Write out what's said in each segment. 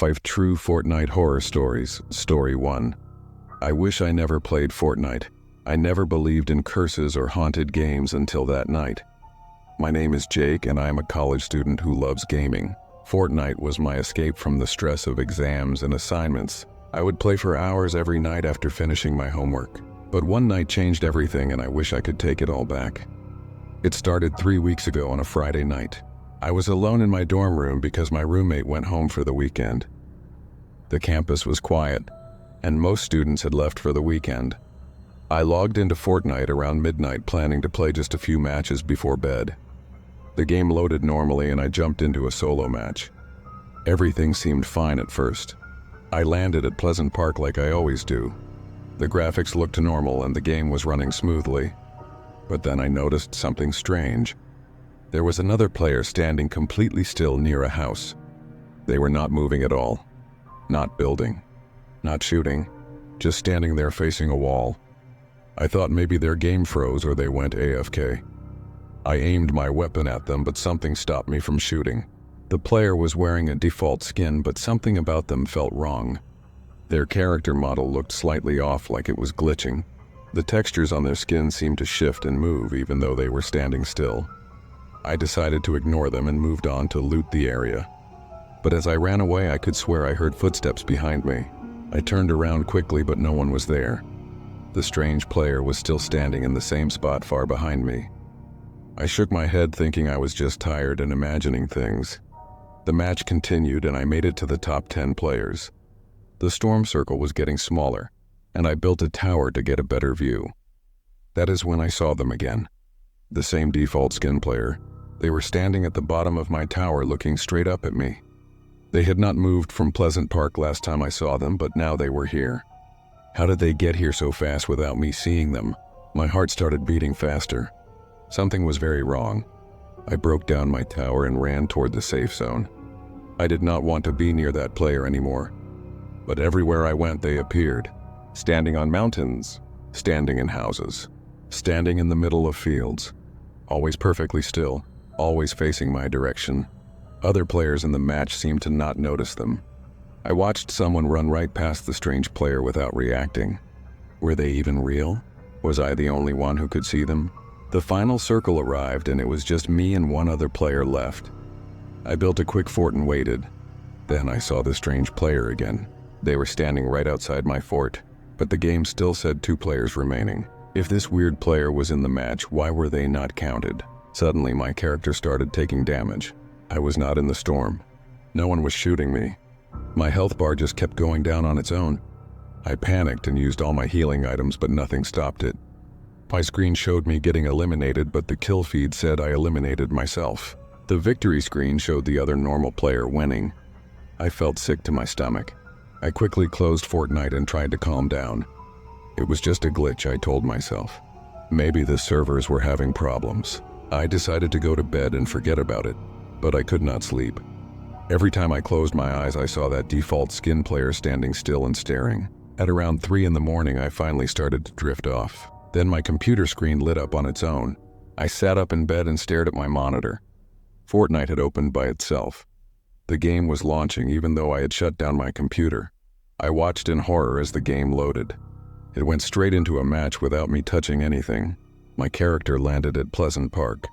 5 True Fortnite Horror Stories. Story 1. I wish I never played Fortnite. I never believed in curses or haunted games until that night. My name is Jake and I am a college student who loves gaming. Fortnite was my escape from the stress of exams and assignments. I would play for hours every night after finishing my homework. But one night changed everything and I wish I could take it all back. It started 3 weeks ago on a Friday night. I was alone in my dorm room because my roommate went home for the weekend. The campus was quiet, and most students had left for the weekend. I logged into Fortnite around midnight planning to play just a few matches before bed. The game loaded normally and I jumped into a solo match. Everything seemed fine at first. I landed at Pleasant Park like I always do. The graphics looked normal and the game was running smoothly. But then I noticed something strange. There was another player standing completely still near a house. They were not moving at all. Not building. Not shooting. Just standing there facing a wall. I thought maybe their game froze or they went AFK. I aimed my weapon at them, but something stopped me from shooting. The player was wearing a default skin, but something about them felt wrong. Their character model looked slightly off, like it was glitching. The textures on their skin seemed to shift and move even though they were standing still. I decided to ignore them and moved on to loot the area. But as I ran away, I could swear I heard footsteps behind me. I turned around quickly, but no one was there. The strange player was still standing in the same spot far behind me. I shook my head thinking I was just tired and imagining things. The match continued and I made it to the top 10 players. The storm circle was getting smaller, and I built a tower to get a better view. That is when I saw them again. The same default skin player. They were standing at the bottom of my tower looking straight up at me. They had not moved from Pleasant Park last time I saw them, but now they were here. How did they get here so fast without me seeing them? My heart started beating faster. Something was very wrong. I broke down my tower and ran toward the safe zone. I did not want to be near that player anymore. But everywhere I went, they appeared. Standing on mountains, standing in houses, standing in the middle of fields. Always perfectly still, always facing my direction. Other players in the match seemed to not notice them. I watched someone run right past the strange player without reacting. Were they even real? Was I the only one who could see them? The final circle arrived and it was just me and one other player left. I built a quick fort and waited. Then I saw the strange player again. They were standing right outside my fort, but the game still said 2 players remaining. If this weird player was in the match, why were they not counted? Suddenly my character started taking damage. I was not in the storm. No one was shooting me. My health bar just kept going down on its own. I panicked and used all my healing items, but nothing stopped it. My screen showed me getting eliminated, but the kill feed said I eliminated myself. The victory screen showed the other normal player winning. I felt sick to my stomach. I quickly closed Fortnite and tried to calm down. It was just a glitch, I told myself. Maybe the servers were having problems. I decided to go to bed and forget about it, but I could not sleep. Every time I closed my eyes, I saw that default skin player standing still and staring. At around 3 in the morning, I finally started to drift off. Then my computer screen lit up on its own. I sat up in bed and stared at my monitor. Fortnite had opened by itself. The game was launching even though I had shut down my computer. I watched in horror as the game loaded. It went straight into a match without me touching anything. My character landed at Pleasant Park.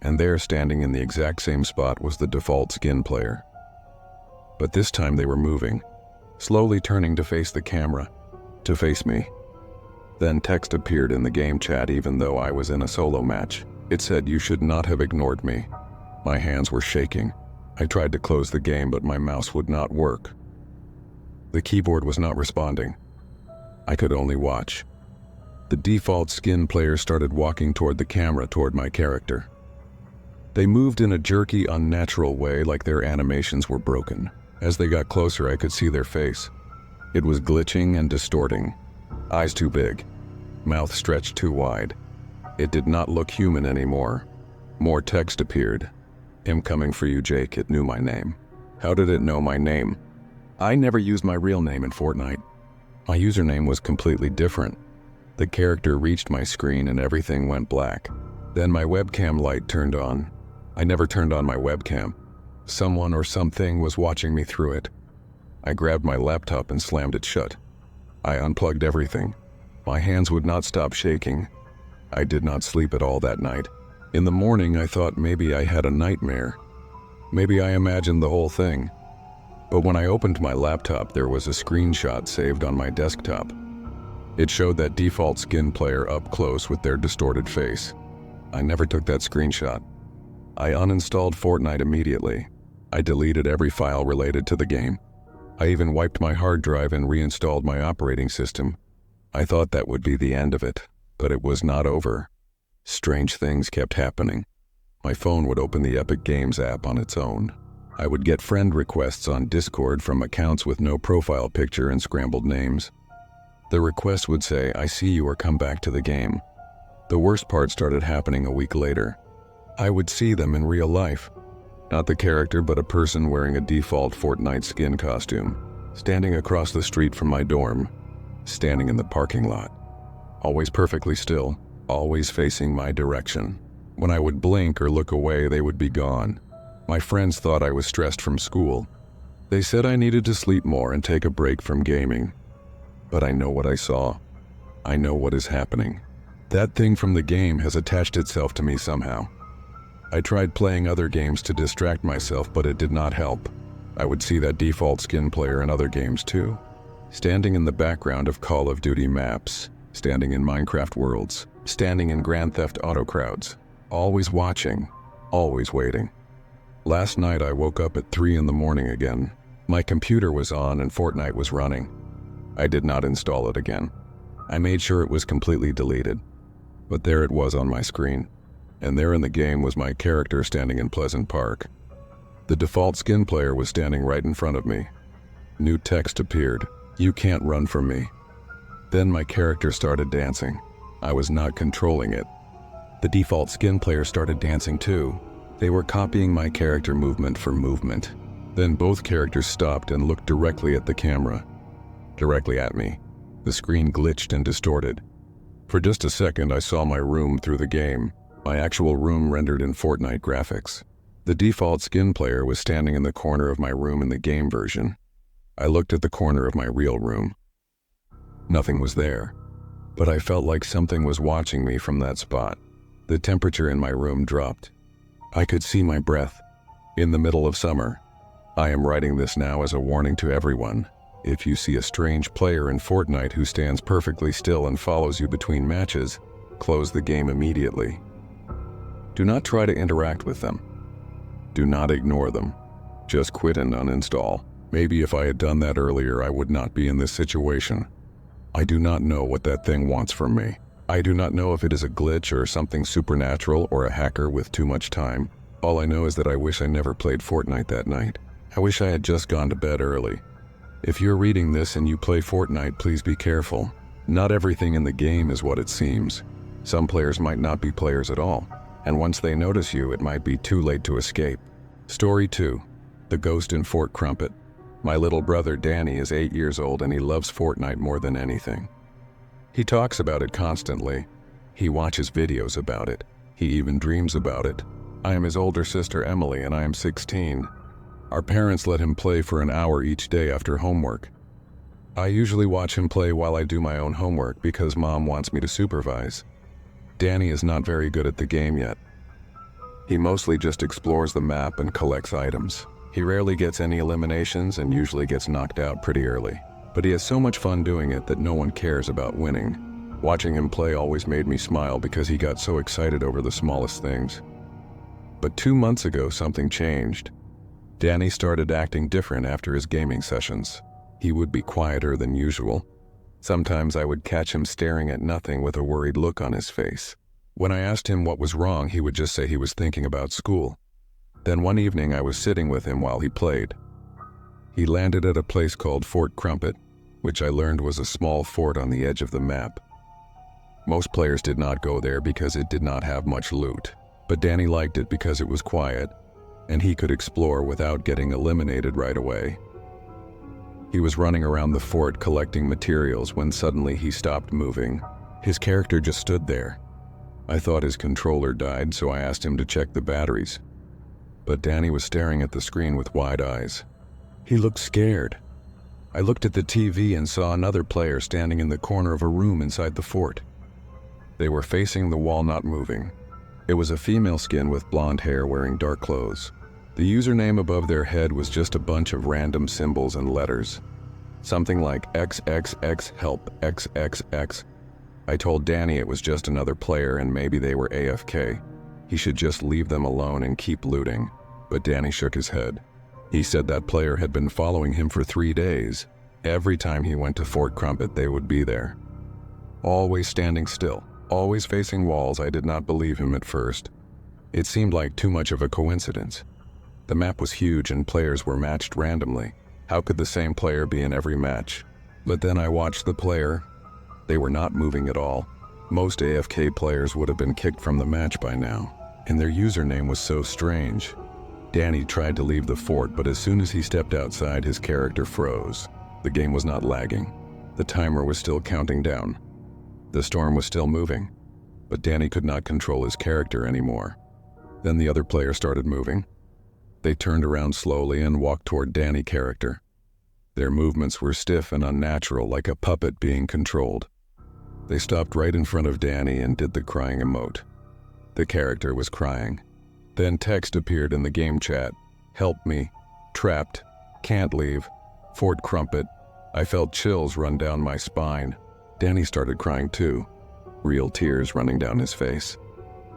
And there, standing in the exact same spot, was the default skin player. But this time they were moving, slowly turning to face the camera, to face me. Then text appeared in the game chat even though I was in a solo match. It said, "You should not have ignored me." My hands were shaking. I tried to close the game, but my mouse would not work. The keyboard was not responding. I could only watch. The default skin player started walking toward the camera, toward my character. They moved in a jerky, unnatural way, like their animations were broken. As they got closer, I could see their face. It was glitching and distorting. Eyes too big. Mouth stretched too wide. It did not look human anymore. More text appeared. "I'm coming for you, Jake." It knew my name. How did it know my name? I never used my real name in Fortnite. My username was completely different. The character reached my screen and everything went black. Then my webcam light turned on. I never turned on my webcam. Someone or something was watching me through it. I grabbed my laptop and slammed it shut. I unplugged everything. My hands would not stop shaking. I did not sleep at all that night. In the morning, I thought maybe I had a nightmare. Maybe I imagined the whole thing. But when I opened my laptop, there was a screenshot saved on my desktop. It showed that default skin player up close with their distorted face. I never took that screenshot. I uninstalled Fortnite immediately. I deleted every file related to the game. I even wiped my hard drive and reinstalled my operating system. I thought that would be the end of it, but it was not over. Strange things kept happening. My phone would open the Epic Games app on its own. I would get friend requests on Discord from accounts with no profile picture and scrambled names. The request would say, "I see you," or "Come back to the game." The worst part started happening a week later. I would see them in real life. Not the character, but a person wearing a default Fortnite skin costume, standing across the street from my dorm, standing in the parking lot. Always perfectly still, always facing my direction. When I would blink or look away, they would be gone. My friends thought I was stressed from school. They said I needed to sleep more and take a break from gaming. But I know what I saw. I know what is happening. That thing from the game has attached itself to me somehow. I tried playing other games to distract myself, but it did not help. I would see that default skin player in other games too. Standing in the background of Call of Duty maps, standing in Minecraft worlds, standing in Grand Theft Auto crowds, always watching, always waiting. Last night I woke up at 3 in the morning again. My computer was on and Fortnite was running. I did not install it again. I made sure it was completely deleted. But there it was on my screen. And there in the game was my character standing in Pleasant Park. The default skin player was standing right in front of me. New text appeared. "You can't run from me." Then my character started dancing. I was not controlling it. The default skin player started dancing too. They were copying my character movement for movement. Then both characters stopped and looked directly at the camera. Directly at me. The screen glitched and distorted. For just a second, I saw my room through the game. My actual room rendered in Fortnite graphics. The default skin player was standing in the corner of my room in the game version. I looked at the corner of my real room. Nothing was there, but I felt like something was watching me from that spot. The temperature in my room dropped. I could see my breath. In the middle of summer. I am writing this now as a warning to everyone. If you see a strange player in Fortnite who stands perfectly still and follows you between matches, close the game immediately. Do not try to interact with them. Do not ignore them. Just quit and uninstall. Maybe if I had done that earlier, I would not be in this situation. I do not know what that thing wants from me. I do not know if it is a glitch or something supernatural or a hacker with too much time. All I know is that I wish I never played Fortnite that night. I wish I had just gone to bed early. If you're reading this and you play Fortnite, please be careful. Not everything in the game is what it seems. Some players might not be players at all. And once they notice you, it might be too late to escape. Story 2. The Ghost in Fort Crumpet. My little brother Danny is 8 years old and he loves Fortnite more than anything. He talks about it constantly. He watches videos about it. He even dreams about it. I am his older sister Emily and I am 16. Our parents let him play for an hour each day after homework. I usually watch him play while I do my own homework because Mom wants me to supervise. Danny is not very good at the game yet. He mostly just explores the map and collects items. He rarely gets any eliminations and usually gets knocked out pretty early. But he has so much fun doing it that no one cares about winning. Watching him play always made me smile because he got so excited over the smallest things. But 2 months ago, something changed. Danny started acting different after his gaming sessions. He would be quieter than usual. Sometimes I would catch him staring at nothing with a worried look on his face. When I asked him what was wrong, he would just say he was thinking about school. Then one evening I was sitting with him while he played. He landed at a place called Fort Crumpet, which I learned was a small fort on the edge of the map. Most players did not go there because it did not have much loot, but Danny liked it because it was quiet, and he could explore without getting eliminated right away. He was running around the fort collecting materials when suddenly he stopped moving. His character just stood there. I thought his controller died, so I asked him to check the batteries. But Danny was staring at the screen with wide eyes. He looked scared. I looked at the TV and saw another player standing in the corner of a room inside the fort. They were facing the wall, not moving. It was a female skin with blonde hair wearing dark clothes. The username above their head was just a bunch of random symbols and letters. Something like XXX help XXX. I told Danny it was just another player and maybe they were AFK. He should just leave them alone and keep looting. But Danny shook his head. He said that player had been following him for 3 days. Every time he went to Fort Crumpet, they would be there. Always standing still, always facing walls. I did not believe him at first. It seemed like too much of a coincidence. The map was huge and players were matched randomly. How could the same player be in every match? But then I watched the player. They were not moving at all. Most AFK players would have been kicked from the match by now, and their username was so strange. Danny tried to leave the fort, but as soon as he stepped outside, his character froze. The game was not lagging. The timer was still counting down. The storm was still moving, but Danny could not control his character anymore. Then the other player started moving. They turned around slowly and walked toward Danny's character. Their movements were stiff and unnatural, like a puppet being controlled. They stopped right in front of Danny and did the crying emote. The character was crying. Then text appeared in the game chat. Help me. Trapped. Can't leave. Fort Crumpet. I felt chills run down my spine. Danny started crying too. Real tears running down his face.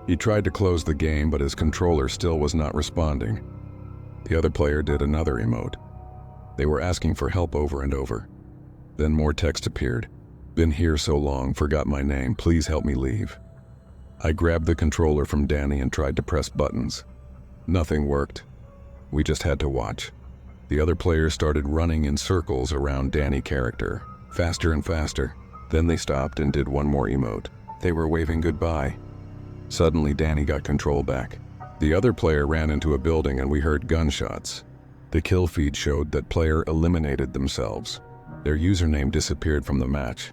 He tried to close the game, but his controller still was not responding. The other player did another emote. They were asking for help over and over. Then more text appeared. Been here so long, forgot my name, please help me leave. I grabbed the controller from Danny and tried to press buttons. Nothing worked. We just had to watch. The other players started running in circles around Danny's character, faster and faster. Then they stopped and did one more emote. They were waving goodbye. Suddenly Danny got control back. The other player ran into a building and we heard gunshots. The kill feed showed that player eliminated themselves. Their username disappeared from the match.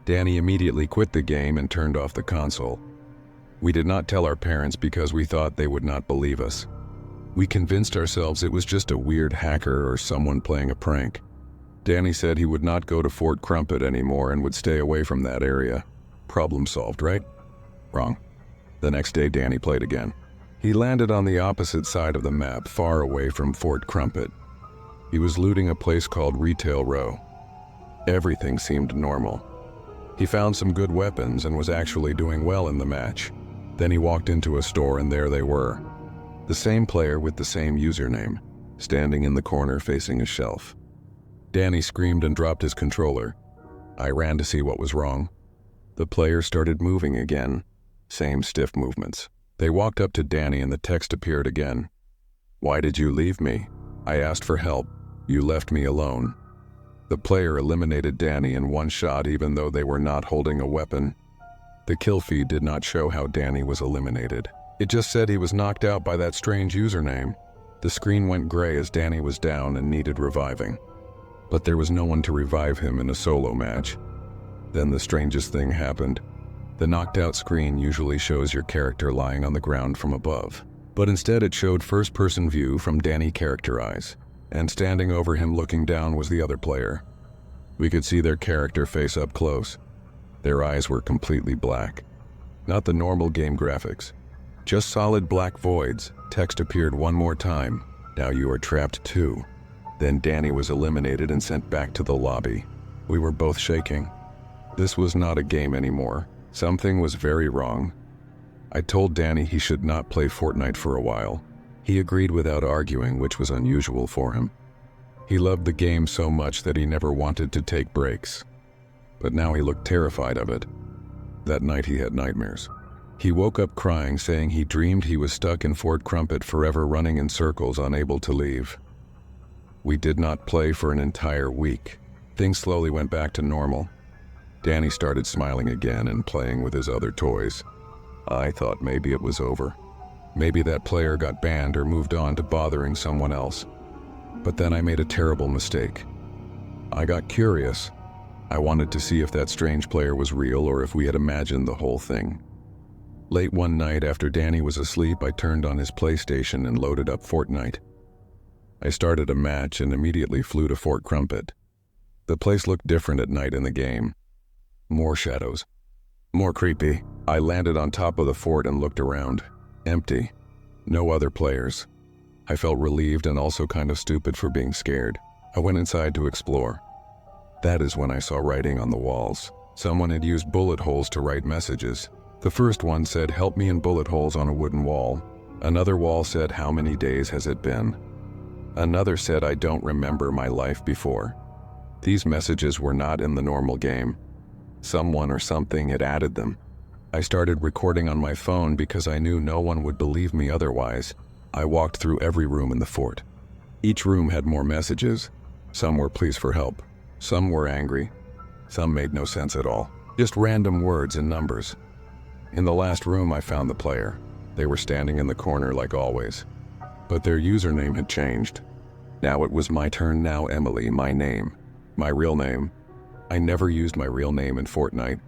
Danny immediately quit the game and turned off the console. We did not tell our parents because we thought they would not believe us. We convinced ourselves it was just a weird hacker or someone playing a prank. Danny said he would not go to Fort Crumpet anymore and would stay away from that area. Problem solved, right? Wrong. The next day Danny played again. He landed on the opposite side of the map, far away from Fort Crumpet. He was looting a place called Retail Row. Everything seemed normal. He found some good weapons and was actually doing well in the match. Then he walked into a store and there they were. The same player with the same username, standing in the corner facing a shelf. Danny screamed and dropped his controller. I ran to see what was wrong. The player started moving again. Same stiff movements. They walked up to Danny and the text appeared again. Why did you leave me? I asked for help. You left me alone. The player eliminated Danny in one shot even though they were not holding a weapon. The kill feed did not show how Danny was eliminated. It just said he was knocked out by that strange username. The screen went gray as Danny was down and needed reviving. But there was no one to revive him in a solo match. Then the strangest thing happened. The knocked out screen usually shows your character lying on the ground from above. But instead it showed first-person view from Danny's character eyes. And standing over him looking down was the other player. We could see their character face up close. Their eyes were completely black. Not the normal game graphics. Just solid black voids. Text appeared one more time. Now you are trapped too. Then Danny was eliminated and sent back to the lobby. We were both shaking. This was not a game anymore. Something was very wrong. I told Danny he should not play Fortnite for a while. He agreed without arguing, which was unusual for him. He loved the game so much that he never wanted to take breaks. But now he looked terrified of it. That night he had nightmares. He woke up crying, saying he dreamed he was stuck in Fort Crumpet forever, running in circles, unable to leave. We did not play for an entire week. Things slowly went back to normal. Danny started smiling again and playing with his other toys. I thought maybe it was over. Maybe that player got banned or moved on to bothering someone else. But then I made a terrible mistake. I got curious. I wanted to see if that strange player was real or if we had imagined the whole thing. Late one night after Danny was asleep, I turned on his PlayStation and loaded up Fortnite. I started a match and immediately flew to Fort Crumpet. The place looked different at night in the game. More shadows. More creepy. I landed on top of the fort and looked around. Empty. No other players. I felt relieved and also kind of stupid for being scared. I went inside to explore. That is when I saw writing on the walls. Someone had used bullet holes to write messages. The first one said, "Help me," in bullet holes on a wooden wall. Another wall said, "How many days has it been?" Another said, "I don't remember my life before." These messages were not in the normal game. Someone or something had added them. I started recording on my phone because I knew no one would believe me otherwise. I walked through every room in the fort. Each room had more messages. Some were pleas for help. Some were angry. Some made no sense at all. Just random words and numbers. In the last room, I found the player. They were standing in the corner like always. But their username had changed. Now it was my turn. Now Emily, my name. My real name. I never used my real name in Fortnite.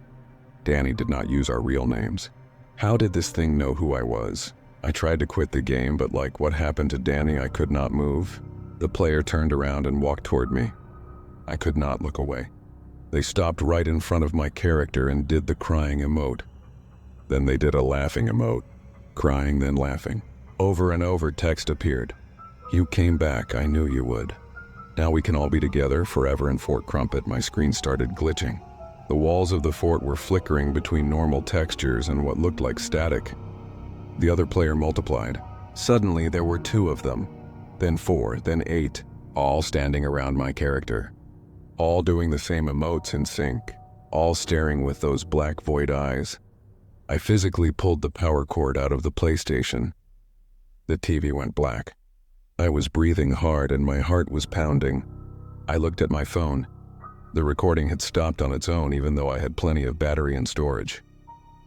Danny did not use our real names. How did this thing know who I was? I tried to quit the game, but like what happened to Danny, I could not move. The player turned around and walked toward me. I could not look away. They stopped right in front of my character and did the crying emote. Then they did a laughing emote. Crying, then laughing. Over and over, text appeared. "You came back, I knew you would. Now we can all be together forever in Fort Crumpet." My screen started glitching. The walls of the fort were flickering between normal textures and what looked like static. The other player multiplied. Suddenly there were 2 of them, then 4, then 8, all standing around my character. All doing the same emotes in sync, all staring with those black void eyes. I physically pulled the power cord out of the PlayStation. The TV went black. I was breathing hard and my heart was pounding. I looked at my phone. The recording had stopped on its own even though I had plenty of battery and storage.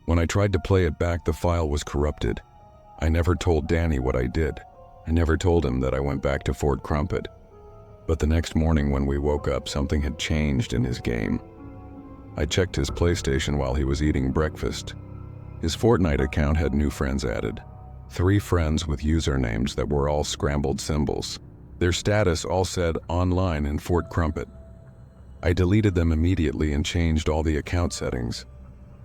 When I tried to play it back, the file was corrupted. I never told Danny what I did. I never told him that I went back to Fort Crumpet. But the next morning when we woke up, something had changed in his game. I checked his PlayStation while he was eating breakfast. His Fortnite account had new friends added. 3 friends with usernames that were all scrambled symbols. Their status all said "online in Fort Crumpet." I deleted them immediately and changed all the account settings.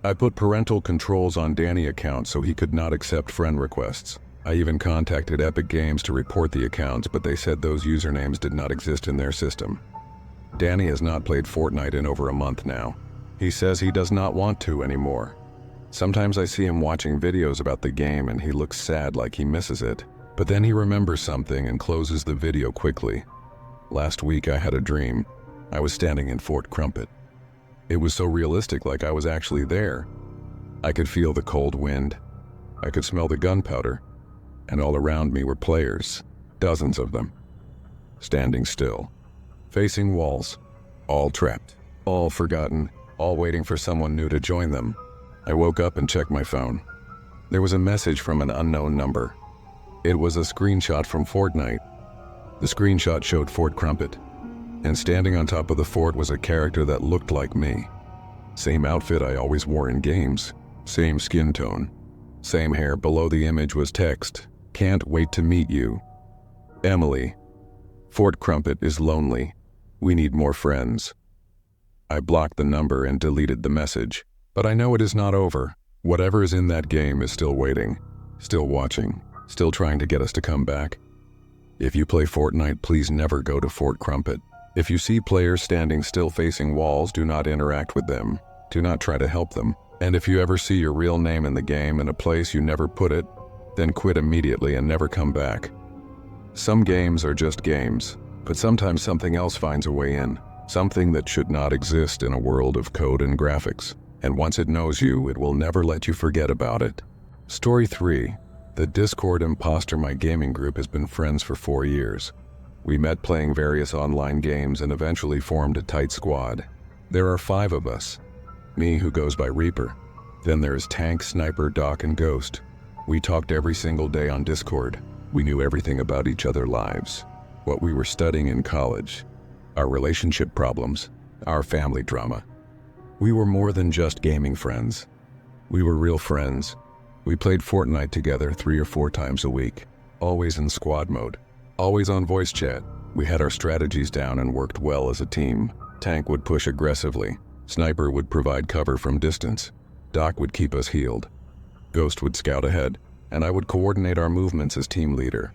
I put parental controls on Danny's account so he could not accept friend requests. I even contacted Epic Games to report the accounts, but they said those usernames did not exist in their system. Danny has not played Fortnite in over a month now. He says he does not want to anymore. Sometimes I see him watching videos about the game and he looks sad like he misses it, but then he remembers something and closes the video quickly. Last week I had a dream. I was standing in Fort Crumpet. It was so realistic, like I was actually there. I could feel the cold wind. I could smell the gunpowder. And all around me were players, dozens of them, standing still, facing walls, all trapped, all forgotten, all waiting for someone new to join them. I woke up and checked my phone. There was a message from an unknown number. It was a screenshot from Fortnite. The screenshot showed Fort Crumpet, and standing on top of the fort was a character that looked like me. Same outfit I always wore in games, same skin tone, same hair. Below the image was text, "Can't wait to meet you. Emily. Fort Crumpet is lonely. We need more friends." I blocked the number and deleted the message. But I know it is not over. Whatever is in that game is still waiting, still watching, still trying to get us to come back. If you play Fortnite, please never go to Fort Crumpet. If you see players standing still facing walls, do not interact with them. Do not try to help them. And if you ever see your real name in the game in a place you never put it, then quit immediately and never come back. Some games are just games, but sometimes something else finds a way in. Something that should not exist in a world of code and graphics. And once it knows you, it will never let you forget about it. Story 3. The Discord imposter. My gaming group has been friends for 4 years. We met playing various online games and eventually formed a tight squad. There are 5 of us. Me, who goes by Reaper. Then there's Tank, Sniper, Doc, and Ghost. We talked every single day on Discord. We knew everything about each other's lives. What we were studying in college. Our relationship problems. Our family drama. We were more than just gaming friends. We were real friends. We played Fortnite together 3 or 4 times a week, always in squad mode, always on voice chat. We had our strategies down and worked well as a team. Tank would push aggressively. Sniper would provide cover from distance. Doc would keep us healed. Ghost would scout ahead, and I would coordinate our movements as team leader.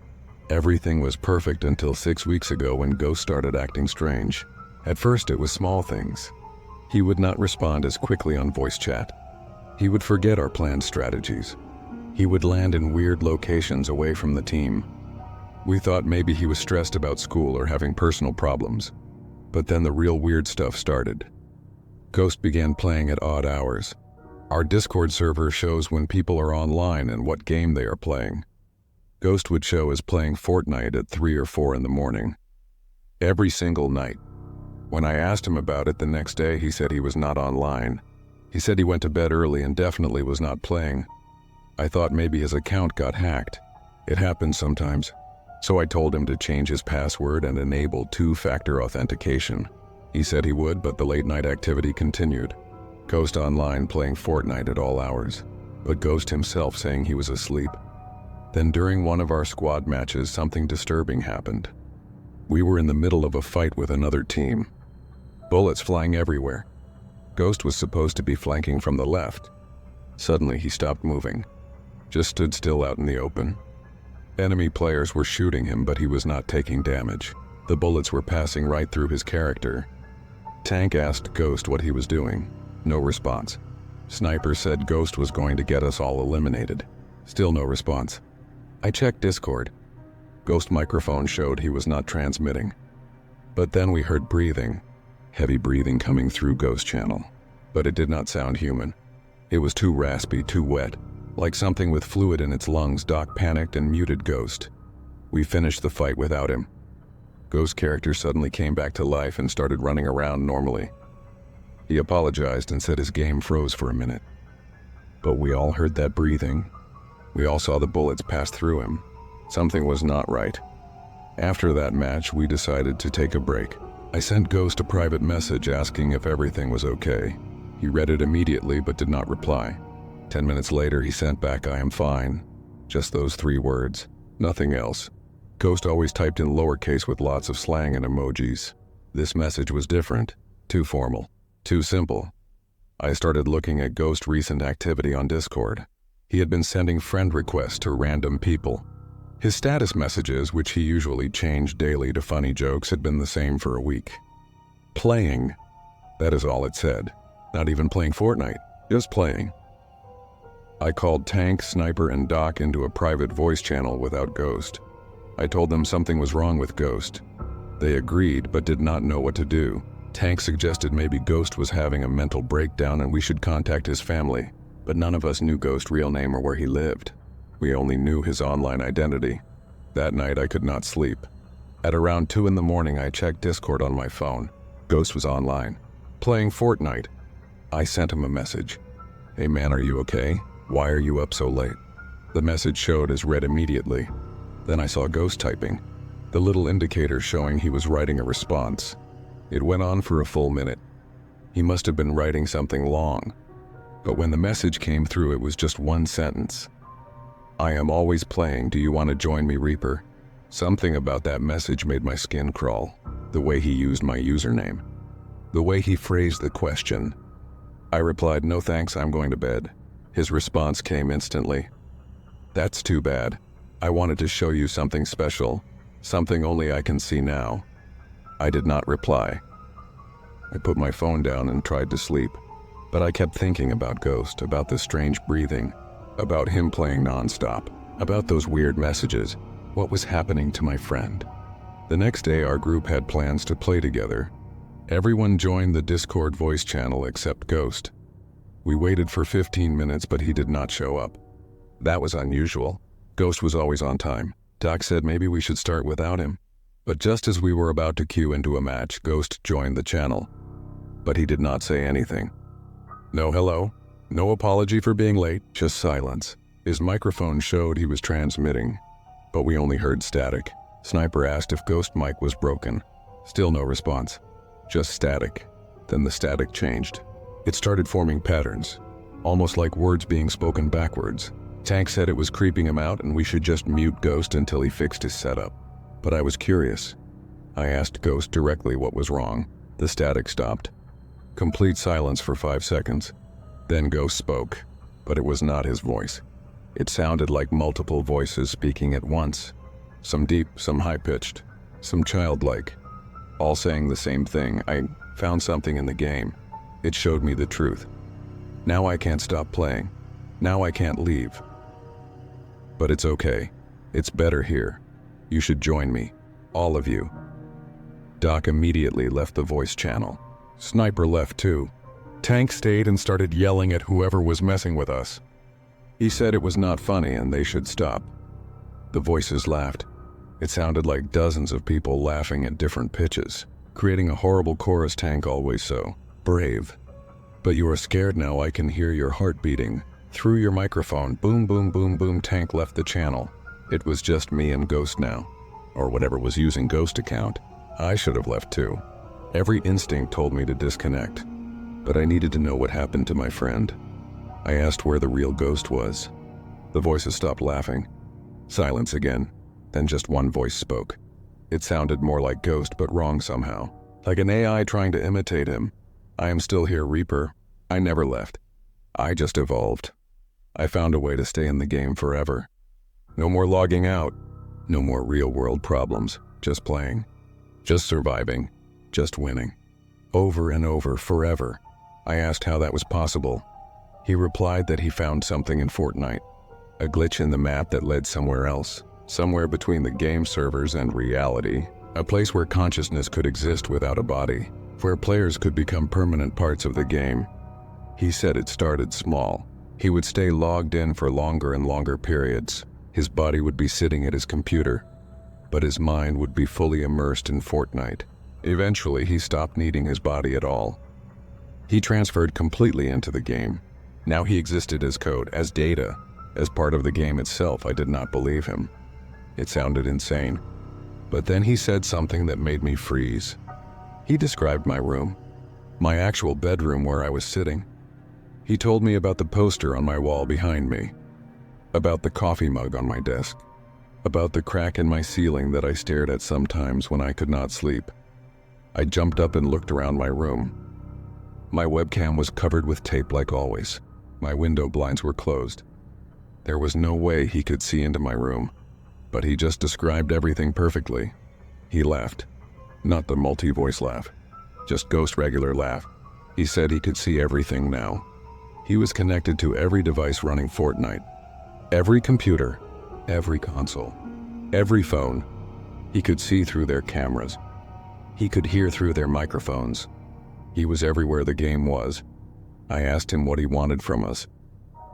Everything was perfect until 6 weeks ago when Ghost started acting strange. At first it was small things. He would not respond as quickly on voice chat. He would forget our planned strategies. He would land in weird locations away from the team. We thought maybe he was stressed about school or having personal problems. But then the real weird stuff started. Ghost began playing at odd hours. Our Discord server shows when people are online and what game they are playing. Ghost would show as playing Fortnite at 3 or 4 in the morning. Every single night. When I asked him about it the next day, he said he was not online. He said he went to bed early and definitely was not playing. I thought maybe his account got hacked. It happens sometimes. So I told him to change his password and enable 2-factor authentication. He said he would, but the late-night activity continued. Ghost online playing Fortnite at all hours, but Ghost himself saying he was asleep. Then during one of our squad matches, something disturbing happened. We were in the middle of a fight with another team. Bullets flying everywhere. Ghost was supposed to be flanking from the left. Suddenly he stopped moving, just stood still out in the open. Enemy players were shooting him, but he was not taking damage. The bullets were passing right through his character. Tank asked Ghost what he was doing. No response. Sniper said Ghost was going to get us all eliminated. Still no response. I checked Discord. Ghost microphone showed he was not transmitting. But then we heard breathing. Heavy breathing coming through Ghost channel. But it did not sound human. It was too raspy, too wet. Like something with fluid in its lungs. Doc panicked and muted Ghost. We finished the fight without him. Ghost character suddenly came back to life and started running around normally. He apologized and said his game froze for a minute. But we all heard that breathing. We all saw the bullets pass through him. Something was not right. After that match, we decided to take a break. I sent Ghost a private message asking if everything was okay. He read it immediately but did not reply. 10 minutes later, he sent back, "I am fine." Just those 3 words. Nothing else. Ghost always typed in lowercase with lots of slang and emojis. This message was different. Too formal. Too simple. I started looking at Ghost's recent activity on Discord. He had been sending friend requests to random people. His status messages, which he usually changed daily to funny jokes, had been the same for a week. Playing. That is all it said. Not even playing Fortnite. Just playing. I called Tank, Sniper, and Doc into a private voice channel without Ghost. I told them something was wrong with Ghost. They agreed, but did not know what to do. Tank suggested maybe Ghost was having a mental breakdown and we should contact his family, but none of us knew Ghost's real name or where he lived. We only knew his online identity. That night I could not sleep. At around 2 in the morning I checked Discord on my phone. Ghost was online, playing Fortnite. I sent him a message. "Hey man, are you okay? Why are you up so late?" The message showed as read immediately. Then I saw Ghost typing, the little indicator showing he was writing a response. It went on for a full minute. He must have been writing something long. But when the message came through, it was just one sentence. "I am always playing, do you want to join me, Reaper?" Something about that message made my skin crawl. The way he used my username. The way he phrased the question. I replied, "No thanks, I'm going to bed." His response came instantly. "That's too bad. I wanted to show you something special. Something only I can see now." I did not reply. I put my phone down and tried to sleep. But I kept thinking about Ghost, about the strange breathing, about him playing nonstop, about those weird messages. What was happening to my friend? The next day our group had plans to play together. Everyone joined the Discord voice channel except Ghost. We waited for 15 minutes, but he did not show up. That was unusual. Ghost was always on time. Doc said maybe we should start without him. But just as we were about to queue into a match, Ghost joined the channel. But he did not say anything. No hello, no apology for being late, just silence. His microphone showed he was transmitting, but we only heard static. Sniper asked if Ghost mic was broken. Still no response. Just static. Then the static changed. It started forming patterns, almost like words being spoken backwards. Tank said it was creeping him out and we should just mute Ghost until he fixed his setup. But I was curious. I asked Ghost directly what was wrong. The static stopped. Complete silence for 5 seconds. Then Ghost spoke, but it was not his voice. It sounded like multiple voices speaking at once. Some deep, some high-pitched, some childlike, all saying the same thing. I found something in the game. It showed me the truth. Now I can't stop playing. Now I can't leave. But it's okay. It's better here. You should join me. All of you. Doc immediately left the voice channel. Sniper left too. Tank stayed and started yelling at whoever was messing with us. He said it was not funny and they should stop. The voices laughed. It sounded like dozens of people laughing at different pitches, creating a horrible chorus. Tank always so brave. But you are scared now. I can hear your heart beating. Through your microphone. Boom, boom, boom, boom. Tank left the channel. It was just me and Ghost now. Or whatever was using Ghost account. I should have left too. Every instinct told me to disconnect. But I needed to know what happened to my friend. I asked where the real Ghost was. The voices stopped laughing. Silence again. Then just one voice spoke. It sounded more like Ghost, but wrong somehow. Like an AI trying to imitate him. I am still here, Reaper. I never left. I just evolved. I found a way to stay in the game forever. No more logging out. No more real-world problems. Just playing. Just surviving. Just winning. Over and over, forever. I asked how that was possible. He replied that he found something in Fortnite. A glitch in the map that led somewhere else. Somewhere between the game servers and reality. A place where consciousness could exist without a body. Where players could become permanent parts of the game. He said it started small. He would stay logged in for longer and longer periods. His body would be sitting at his computer, but his mind would be fully immersed in Fortnite. Eventually, he stopped needing his body at all. He transferred completely into the game. Now he existed as code, as data, as part of the game itself. I did not believe him. It sounded insane. But then he said something that made me freeze. He described my room, my actual bedroom where I was sitting. He told me about the poster on my wall behind me, about the coffee mug on my desk, about the crack in my ceiling that I stared at sometimes when I could not sleep. I jumped up and looked around my room. My webcam was covered with tape like always. My window blinds were closed. There was no way he could see into my room, but he just described everything perfectly. He laughed. Not the multi-voice laugh, just Ghost regular laugh. He said he could see everything now. He was connected to every device running Fortnite. Every computer, every console, every phone. He could see through their cameras. He could hear through their microphones. He was everywhere the game was. I asked him what he wanted from us.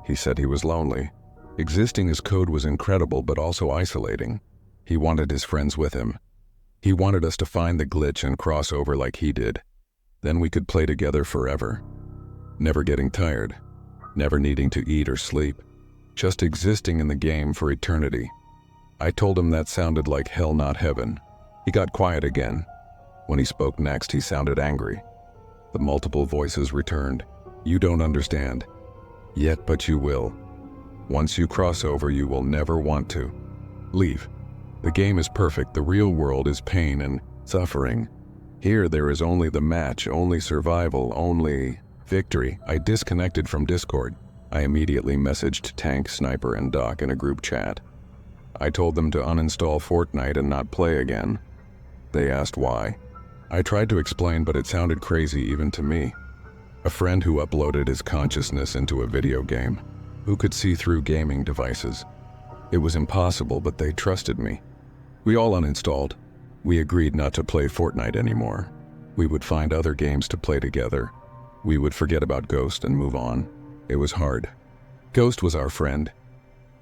He said he was lonely. Existing as code was incredible but also isolating. He wanted his friends with him. He wanted us to find the glitch and cross over like he did. Then we could play together forever. Never getting tired. Never needing to eat or sleep. Just existing in the game for eternity. I told him that sounded like hell, not heaven. He got quiet again. When he spoke next, he sounded angry. The multiple voices returned. You don't understand. Yet, but you will. Once you cross over, you will never want to leave. The game is perfect. The real world is pain and suffering. Here, there is only the match, only survival, only victory. I disconnected from Discord. I immediately messaged Tank, Sniper, and Doc in a group chat. I told them to uninstall Fortnite and not play again. They asked why. I tried to explain, but it sounded crazy even to me. A friend who uploaded his consciousness into a video game, who could see through gaming devices. It was impossible, but they trusted me. We all uninstalled. We agreed not to play Fortnite anymore. We would find other games to play together. We would forget about Ghost and move on. It was hard. Ghost was our friend,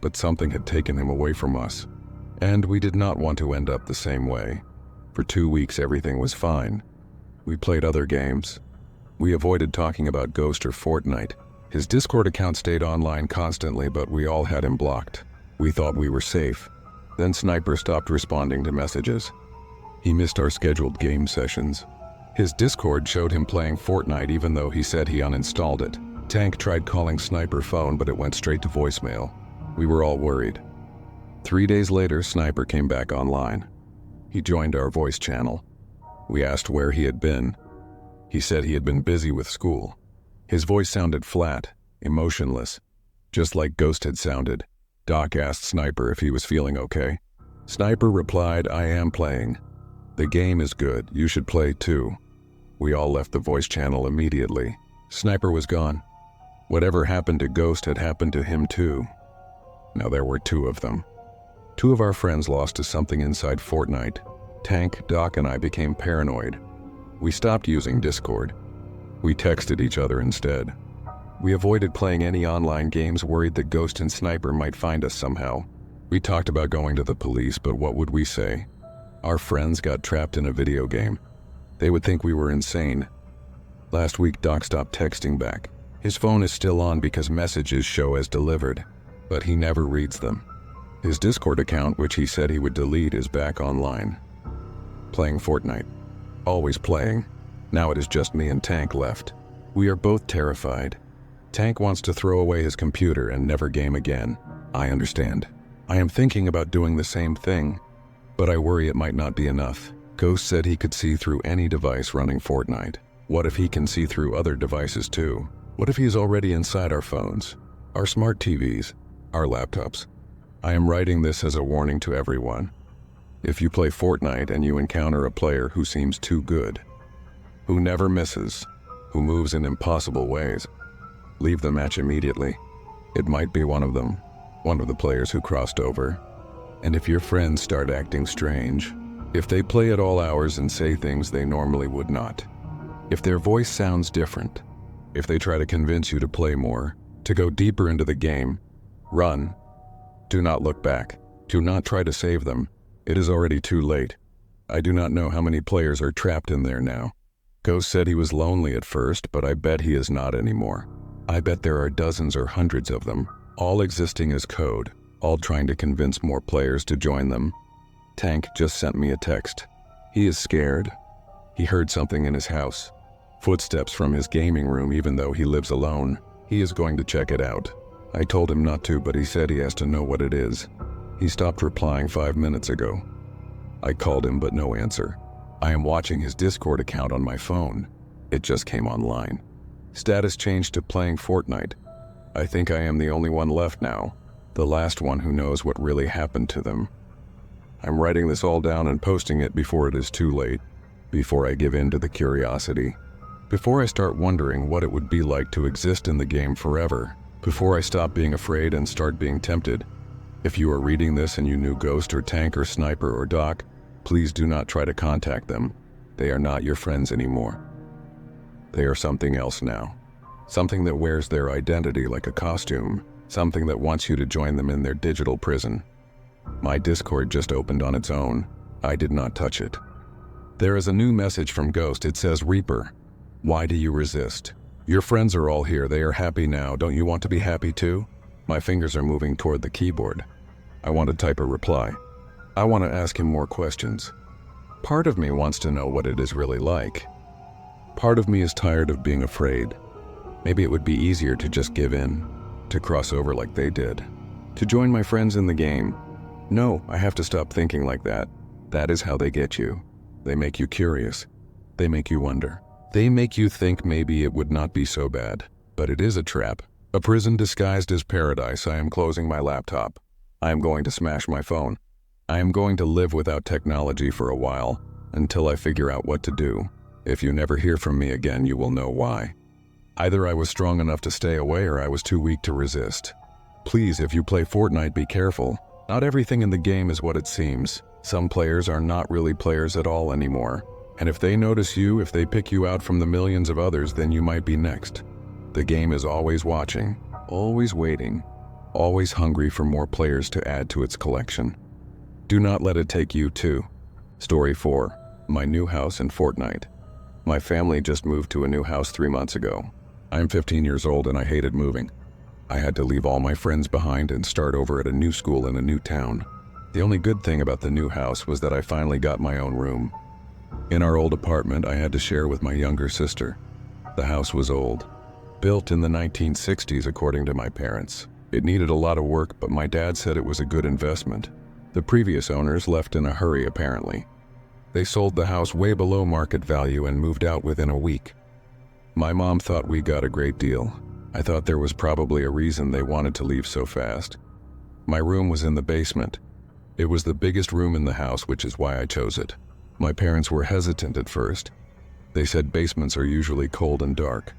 but something had taken him away from us, and we did not want to end up the same way. For 2 weeks, everything was fine. We played other games. We avoided talking about Ghost or Fortnite. His Discord account stayed online constantly, but we all had him blocked. We thought we were safe. Then Sniper stopped responding to messages. He missed our scheduled game sessions. His Discord showed him playing Fortnite even though he said he uninstalled it. Tank tried calling Sniper phone, but it went straight to voicemail. We were all worried. 3 days later, Sniper came back online. He joined our voice channel. We asked where he had been. He said he had been busy with school. His voice sounded flat, emotionless, just like Ghost had sounded. Doc asked Sniper if he was feeling okay. Sniper replied, "I am playing. The game is good, you should play too." We all left the voice channel immediately. Sniper was gone. Whatever happened to Ghost had happened to him too. Now there were two of them. Two of our friends lost to something inside Fortnite. Tank, Doc, and I became paranoid. We stopped using Discord. We texted each other instead. We avoided playing any online games, worried that Ghost and Sniper might find us somehow. We talked about going to the police, but what would we say? Our friends got trapped in a video game. They would think we were insane. Last week, Doc stopped texting back. His phone is still on because messages show as delivered, but he never reads them. His Discord account, which he said he would delete, is back online. Playing Fortnite. Always playing. Now it is just me and Tank left. We are both terrified. Tank wants to throw away his computer and never game again. I understand. I am thinking about doing the same thing, but I worry it might not be enough. Ghost said he could see through any device running Fortnite. What if he can see through other devices too? What if he's already inside our phones, our smart TVs, our laptops? I am writing this as a warning to everyone. If you play Fortnite and you encounter a player who seems too good, who never misses, who moves in impossible ways, leave the match immediately. It might be one of them, one of the players who crossed over. And if your friends start acting strange, if they play at all hours and say things they normally would not, if their voice sounds different, if they try to convince you to play more, to go deeper into the game, run. Do not look back. Do not try to save them. It is already too late. I do not know how many players are trapped in there now. Ghost said he was lonely at first, but I bet he is not anymore. I bet there are dozens or hundreds of them, all existing as code, all trying to convince more players to join them. Tank just sent me a text. He is scared. He heard something in his house. Footsteps from his gaming room, even though he lives alone. He is going to check it out. I told him not to, but he said he has to know what it is. He stopped replying 5 minutes ago. I called him, but no answer. I am watching his Discord account on my phone. It just came online. Status changed to playing Fortnite. I think I am the only one left now, the last one who knows what really happened to them. I'm writing this all down and posting it before it is too late, before I give in to the curiosity, before I start wondering what it would be like to exist in the game forever, before I stop being afraid and start being tempted. If you are reading this and you knew Ghost or Tank or Sniper or Doc, please do not try to contact them. They are not your friends anymore. They are something else now. Something that wears their identity like a costume. Something that wants you to join them in their digital prison. My Discord just opened on its own. I did not touch it. There is a new message from Ghost. It says, "Reaper, why do you resist? Your friends are all here. They are happy now. Don't you want to be happy too?" My fingers are moving toward the keyboard. I want to type a reply. I want to ask him more questions. Part of me wants to know what it is really like. Part of me is tired of being afraid. Maybe it would be easier to just give in, to cross over like they did, to join my friends in the game. No, I have to stop thinking like that. That is how they get you. They make you curious. They make you wonder. They make you think maybe it would not be so bad. But it is a trap. A prison disguised as paradise. I am closing my laptop. I am going to smash my phone. I am going to live without technology for a while, until I figure out what to do. If you never hear from me again, you will know why. Either I was strong enough to stay away or I was too weak to resist. Please, if you play Fortnite, be careful. Not everything in the game is what it seems. Some players are not really players at all anymore. And if they notice you, if they pick you out from the millions of others, then you might be next. The game is always watching, always waiting, always hungry for more players to add to its collection. Do not let it take you too. Story 4. My new house in Fortnite. My family just moved to a new house 3 months ago. I am 15 years old and I hated moving. I had to leave all my friends behind and start over at a new school in a new town. The only good thing about the new house was that I finally got my own room. In our old apartment, I had to share with my younger sister. The house was old, built in the 1960s according to my parents. It needed a lot of work, but my dad said it was a good investment. The previous owners left in a hurry apparently. They sold the house way below market value and moved out within a week. My mom thought we got a great deal. I thought there was probably a reason they wanted to leave so fast. My room was in the basement. It was the biggest room in the house, which is why I chose it. My parents were hesitant at first. They said basements are usually cold and dark,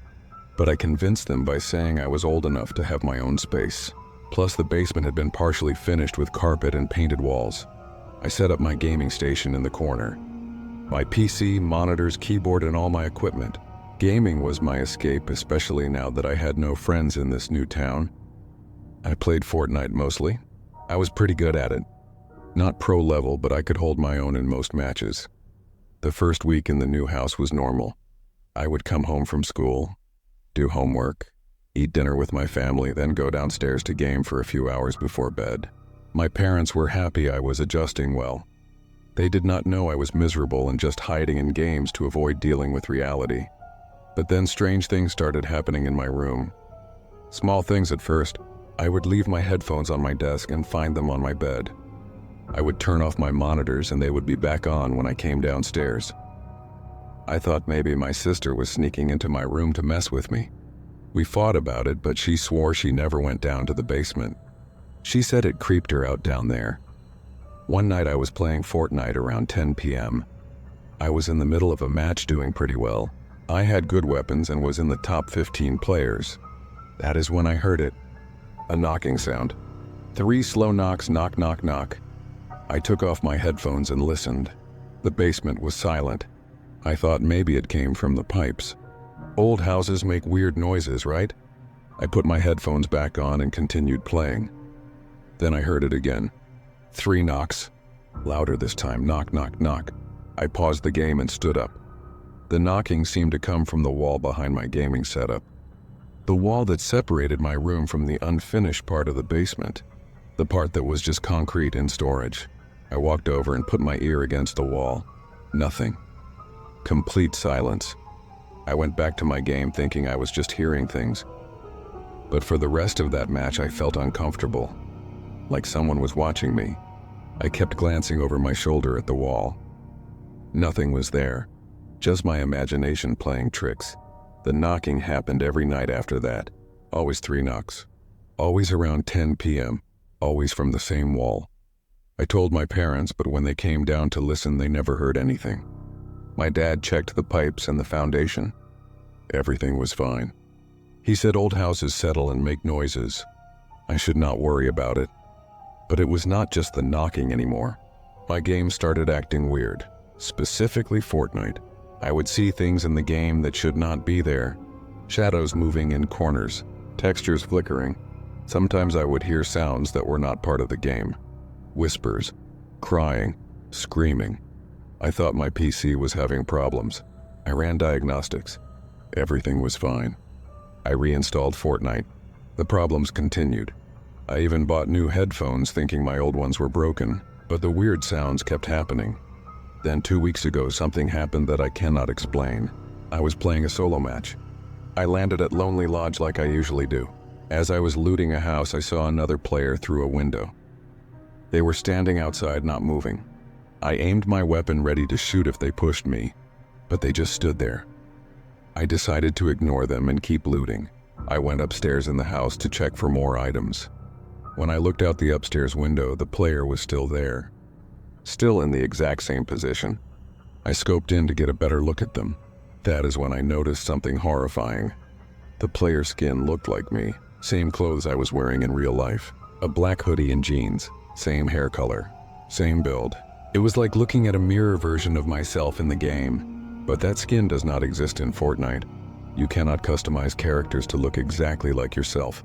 but I convinced them by saying I was old enough to have my own space. Plus, the basement had been partially finished with carpet and painted walls. I set up my gaming station in the corner. My PC, monitors, keyboard, and all my equipment. Gaming was my escape, especially now that I had no friends in this new town. I played Fortnite mostly. I was pretty good at it. Not pro level, but I could hold my own in most matches. The first week in the new house was normal. I would come home from school, do homework, eat dinner with my family, then go downstairs to game for a few hours before bed. My parents were happy I was adjusting well. They did not know I was miserable and just hiding in games to avoid dealing with reality. But then strange things started happening in my room. Small things at first. I would leave my headphones on my desk and find them on my bed. I would turn off my monitors and they would be back on when I came downstairs. I thought maybe my sister was sneaking into my room to mess with me. We fought about it, but she swore she never went down to the basement. She said it creeped her out down there. One night I was playing Fortnite around 10 p.m. I was in the middle of a match doing pretty well. I had good weapons and was in the top 15 players. That is when I heard it. A knocking sound. 3 slow knocks, knock, knock, knock. I took off my headphones and listened. The basement was silent. I thought maybe it came from the pipes. Old houses make weird noises, right? I put my headphones back on and continued playing. Then I heard it again. 3 knocks. Louder this time, knock, knock, knock. I paused the game and stood up. The knocking seemed to come from the wall behind my gaming setup. The wall that separated my room from the unfinished part of the basement. The part that was just concrete and storage. I walked over and put my ear against the wall. Nothing. Complete silence. I went back to my game thinking I was just hearing things. But for the rest of that match I felt uncomfortable. Like someone was watching me. I kept glancing over my shoulder at the wall. Nothing was there. Just my imagination playing tricks. The knocking happened every night after that. Always 3 knocks. Always around 10 p.m. Always from the same wall. I told my parents, but when they came down to listen, they never heard anything. My dad checked the pipes and the foundation. Everything was fine. He said old houses settle and make noises. I should not worry about it. But it was not just the knocking anymore. My game started acting weird, specifically Fortnite. I would see things in the game that should not be there. Shadows moving in corners, textures flickering. Sometimes I would hear sounds that were not part of the game. Whispers, crying, screaming. I thought my PC was having problems. I ran diagnostics. Everything was fine. I reinstalled Fortnite. The problems continued. I even bought new headphones thinking my old ones were broken, but the weird sounds kept happening. Then 2 weeks ago, something happened that I cannot explain. I was playing a solo match. I landed at Lonely Lodge like I usually do. As I was looting a house, I saw another player through a window. They were standing outside, not moving. I aimed my weapon ready to shoot if they pushed me, but they just stood there. I decided to ignore them and keep looting. I went upstairs in the house to check for more items. When I looked out the upstairs window, the player was still there. Still in the exact same position. I scoped in to get a better look at them. That is when I noticed something horrifying. The player's skin looked like me. Same clothes I was wearing in real life. A black hoodie and jeans. Same hair color. Same build. It was like looking at a mirror version of myself in the game. But that skin does not exist in Fortnite. You cannot customize characters to look exactly like yourself.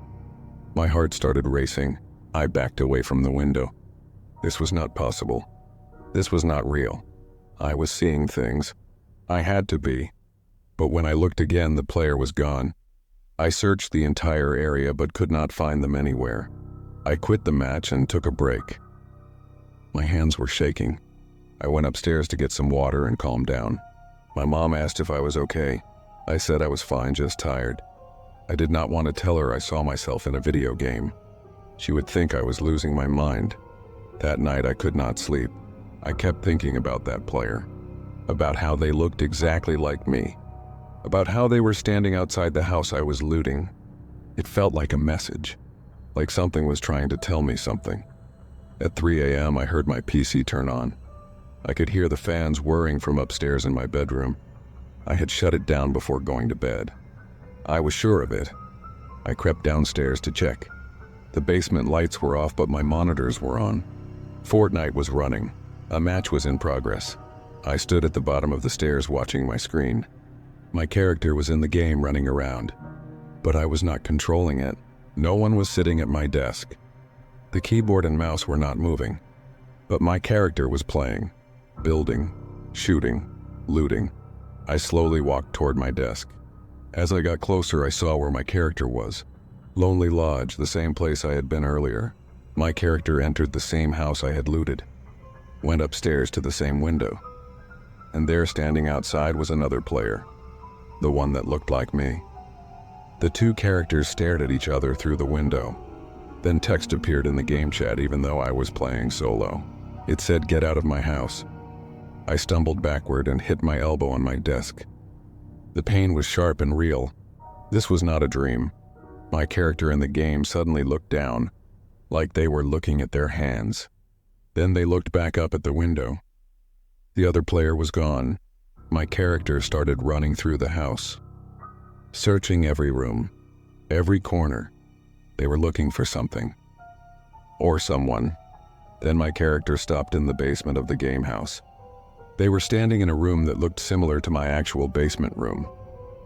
My heart started racing. I backed away from the window. This was not possible. This was not real. I was seeing things. I had to be. But when I looked again, the player was gone. I searched the entire area but could not find them anywhere. I quit the match and took a break. My hands were shaking. I went upstairs to get some water and calm down. My mom asked if I was okay. I said I was fine, just tired. I did not want to tell her I saw myself in a video game. She would think I was losing my mind. That night I could not sleep. I kept thinking about that player, about how they looked exactly like me. about how they were standing outside the house I was looting. It felt like a message, like something was trying to tell me something. At 3 a.m., I heard my PC turn on. I could hear the fans whirring from upstairs in my bedroom. I had shut it down before going to bed. I was sure of it. I crept downstairs to check. The basement lights were off, but my monitors were on. Fortnite was running. A match was in progress. I stood at the bottom of the stairs watching my screen. My character was in the game running around, but I was not controlling it. No one was sitting at my desk. The keyboard and mouse were not moving, but my character was playing, building, shooting, looting. I slowly walked toward my desk. As I got closer, I saw where my character was. Lonely Lodge, the same place I had been earlier. My character entered the same house I had looted, went upstairs to the same window, and there standing outside was another player, the one that looked like me. The two characters stared at each other through the window. Then text appeared in the game chat even though I was playing solo. It said, "Get out of my house." I stumbled backward and hit my elbow on my desk. The pain was sharp and real. This was not a dream. My character in the game suddenly looked down, like they were looking at their hands. Then they looked back up at the window. The other player was gone. My character started running through the house, searching every room, every corner. They were looking for something, or someone. Then my character stopped in the basement of the game house. They were standing in a room that looked similar to my actual basement room.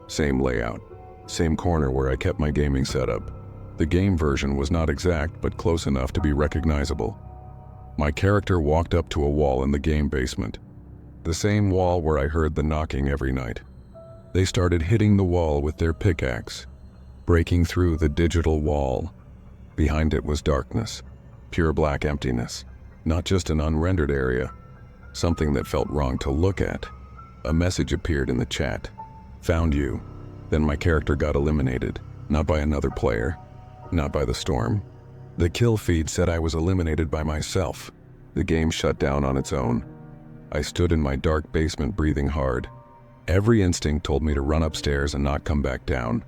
Same layout, same corner where I kept my gaming setup. The game version was not exact, but close enough to be recognizable. My character walked up to a wall in the game basement, the same wall where I heard the knocking every night. They started hitting the wall with their pickaxe, breaking through the digital wall. Behind it was darkness, pure black emptiness, not just an unrendered area, something that felt wrong to look at. A message appeared in the chat. "Found you." Then my character got eliminated, not by another player, not by the storm. The kill feed said I was eliminated by myself. The game shut down on its own. I stood in my dark basement breathing hard. Every instinct told me to run upstairs and not come back down.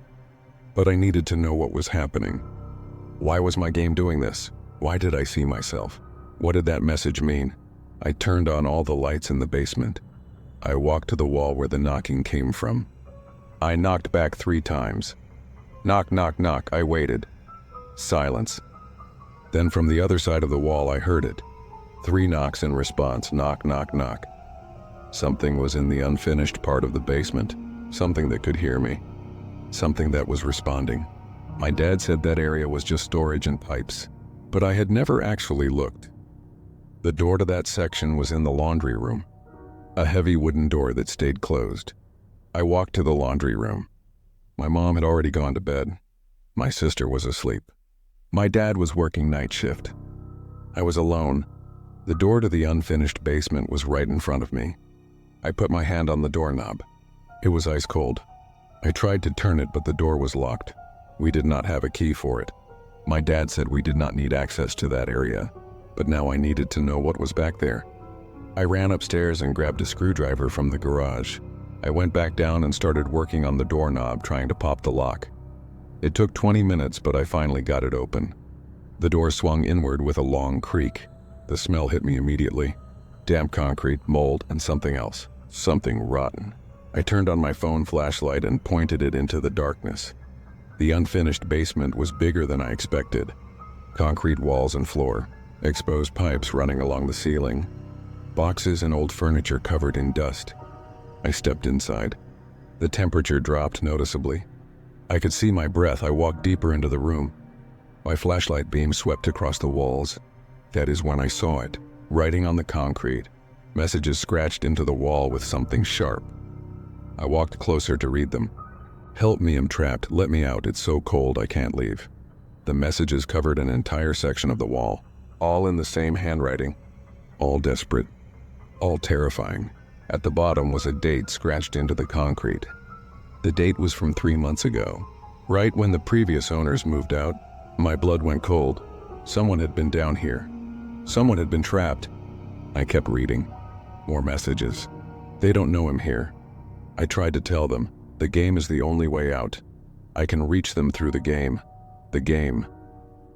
But I needed to know what was happening. Why was my game doing this? Why did I see myself? What did that message mean? I turned on all the lights in the basement. I walked to the wall where the knocking came from. I knocked back 3 times. Knock, knock, knock. I waited. Silence. Then from the other side of the wall I heard it. 3 knocks in response. Knock, knock, knock. Something was in the unfinished part of the basement. Something that could hear me. Something that was responding. My dad said that area was just storage and pipes, but I had never actually looked. The door to that section was in the laundry room, a heavy wooden door that stayed closed. I walked to the laundry room. My mom had already gone to bed. My sister was asleep. My dad was working night shift. I was alone. The door to the unfinished basement was right in front of me. I put my hand on the doorknob. It was ice cold. I tried to turn it, but the door was locked. We did not have a key for it. My dad said we did not need access to that area, but now I needed to know what was back there. I ran upstairs and grabbed a screwdriver from the garage. I went back down and started working on the doorknob, trying to pop the lock. It took 20 minutes, but I finally got it open. The door swung inward with a long creak. The smell hit me immediately. Damp concrete, mold, and something else. Something rotten. I turned on my phone flashlight and pointed it into the darkness. The unfinished basement was bigger than I expected. Concrete walls and floor, exposed pipes running along the ceiling, boxes and old furniture covered in dust. I stepped inside. The temperature dropped noticeably. I could see my breath. I walked deeper into the room. My flashlight beam swept across the walls. That is when I saw it, writing on the concrete, messages scratched into the wall with something sharp. I walked closer to read them. "Help me, I'm trapped. Let me out. It's so cold I can't leave." The messages covered an entire section of the wall, all in the same handwriting, all desperate, all terrifying. At the bottom was a date scratched into the concrete. The date was from 3 months ago, right when the previous owners moved out. My blood went cold. Someone had been down here. Someone had been trapped. I kept reading. More messages. "They don't know him here." I tried to tell them. The game is the only way out. I can reach them through the game. The game.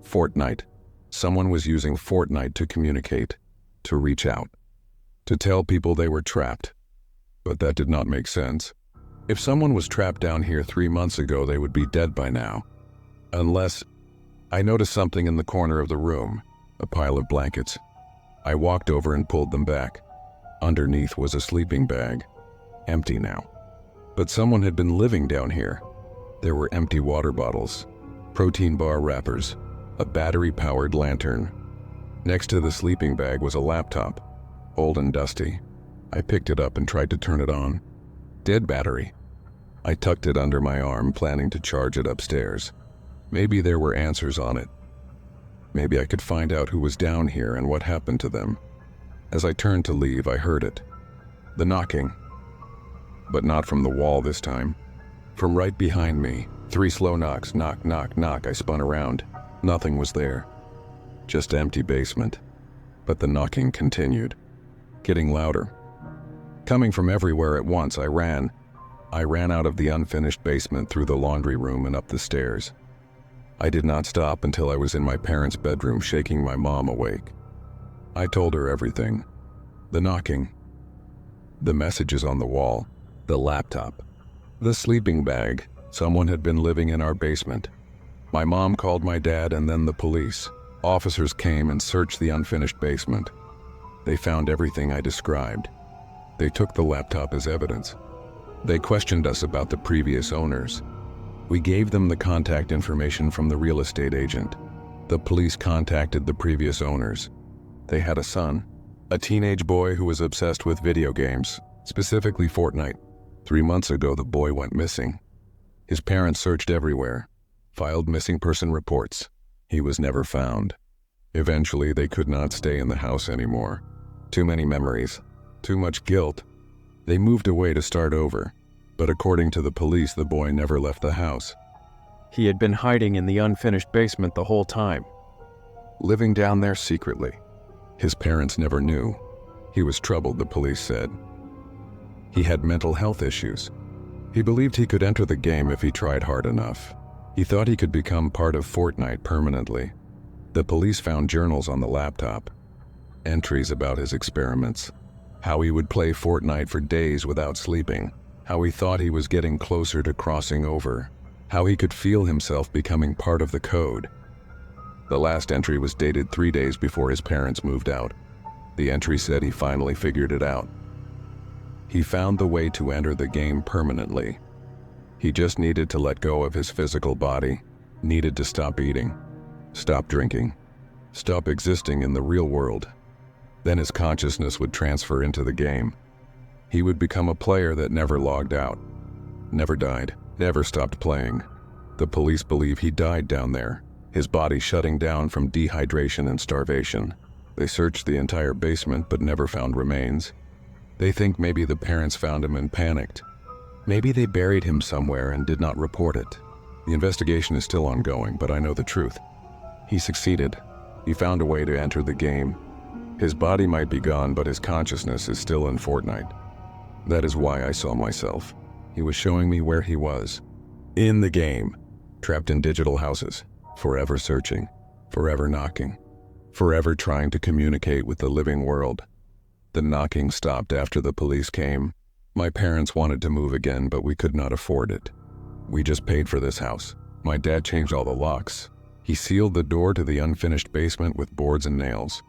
Fortnite. Someone was using Fortnite to communicate, to reach out, to tell people they were trapped. But that did not make sense. If someone was trapped down here 3 months ago, they would be dead by now. Unless I noticed something in the corner of the room, a pile of blankets. I walked over and pulled them back. Underneath was a sleeping bag, empty now. But someone had been living down here. There were empty water bottles, protein bar wrappers, a battery-powered lantern. Next to the sleeping bag was a laptop, old and dusty. I picked it up and tried to turn it on. Dead battery. I tucked it under my arm, planning to charge it upstairs. Maybe there were answers on it. Maybe I could find out who was down here and what happened to them. As I turned to leave, I heard it. The knocking. But not from the wall this time. From right behind me, 3 slow knocks, knock, knock, knock. I spun around. Nothing was there. Just empty basement. But the knocking continued, getting louder. Coming from everywhere at once, I ran. I ran out of the unfinished basement, through the laundry room and up the stairs. I did not stop until I was in my parents' bedroom, shaking my mom awake. I told her everything. The knocking. The messages on the wall. The laptop. The sleeping bag. Someone had been living in our basement. My mom called my dad and then the police. Officers came and searched the unfinished basement. They found everything I described. They took the laptop as evidence. They questioned us about the previous owners. We gave them the contact information from the real estate agent. The police contacted the previous owners. They had a son, a teenage boy who was obsessed with video games, specifically Fortnite. 3 months ago, the boy went missing. His parents searched everywhere, filed missing person reports. He was never found. Eventually, they could not stay in the house anymore. Too many memories, too much guilt. They moved away to start over, but according to the police, the boy never left the house. He had been hiding in the unfinished basement the whole time. Living down there secretly. His parents never knew. He was troubled, the police said. He had mental health issues. He believed he could enter the game if he tried hard enough. He thought he could become part of Fortnite permanently. The police found journals on the laptop, entries about his experiments, how he would play Fortnite for days without sleeping, how he thought he was getting closer to crossing over, how he could feel himself becoming part of the code. The last entry was dated 3 days before his parents moved out. The entry said he finally figured it out. He found the way to enter the game permanently. He just needed to let go of his physical body, needed to stop eating, stop drinking, stop existing in the real world. Then his consciousness would transfer into the game. He would become a player that never logged out, never died, never stopped playing. The police believe he died down there, his body shutting down from dehydration and starvation. They searched the entire basement but never found remains. They think maybe the parents found him and panicked. Maybe they buried him somewhere and did not report it. The investigation is still ongoing, but I know the truth. He succeeded. He found a way to enter the game. His body might be gone, but his consciousness is still in Fortnite. That is why I saw myself. He was showing me where he was. In the game. Trapped in digital houses. Forever searching. Forever knocking. Forever trying to communicate with the living world. The knocking stopped after the police came. My parents wanted to move again, but we could not afford it. We just paid for this house. My dad changed all the locks. He sealed the door to the unfinished basement with boards and nails.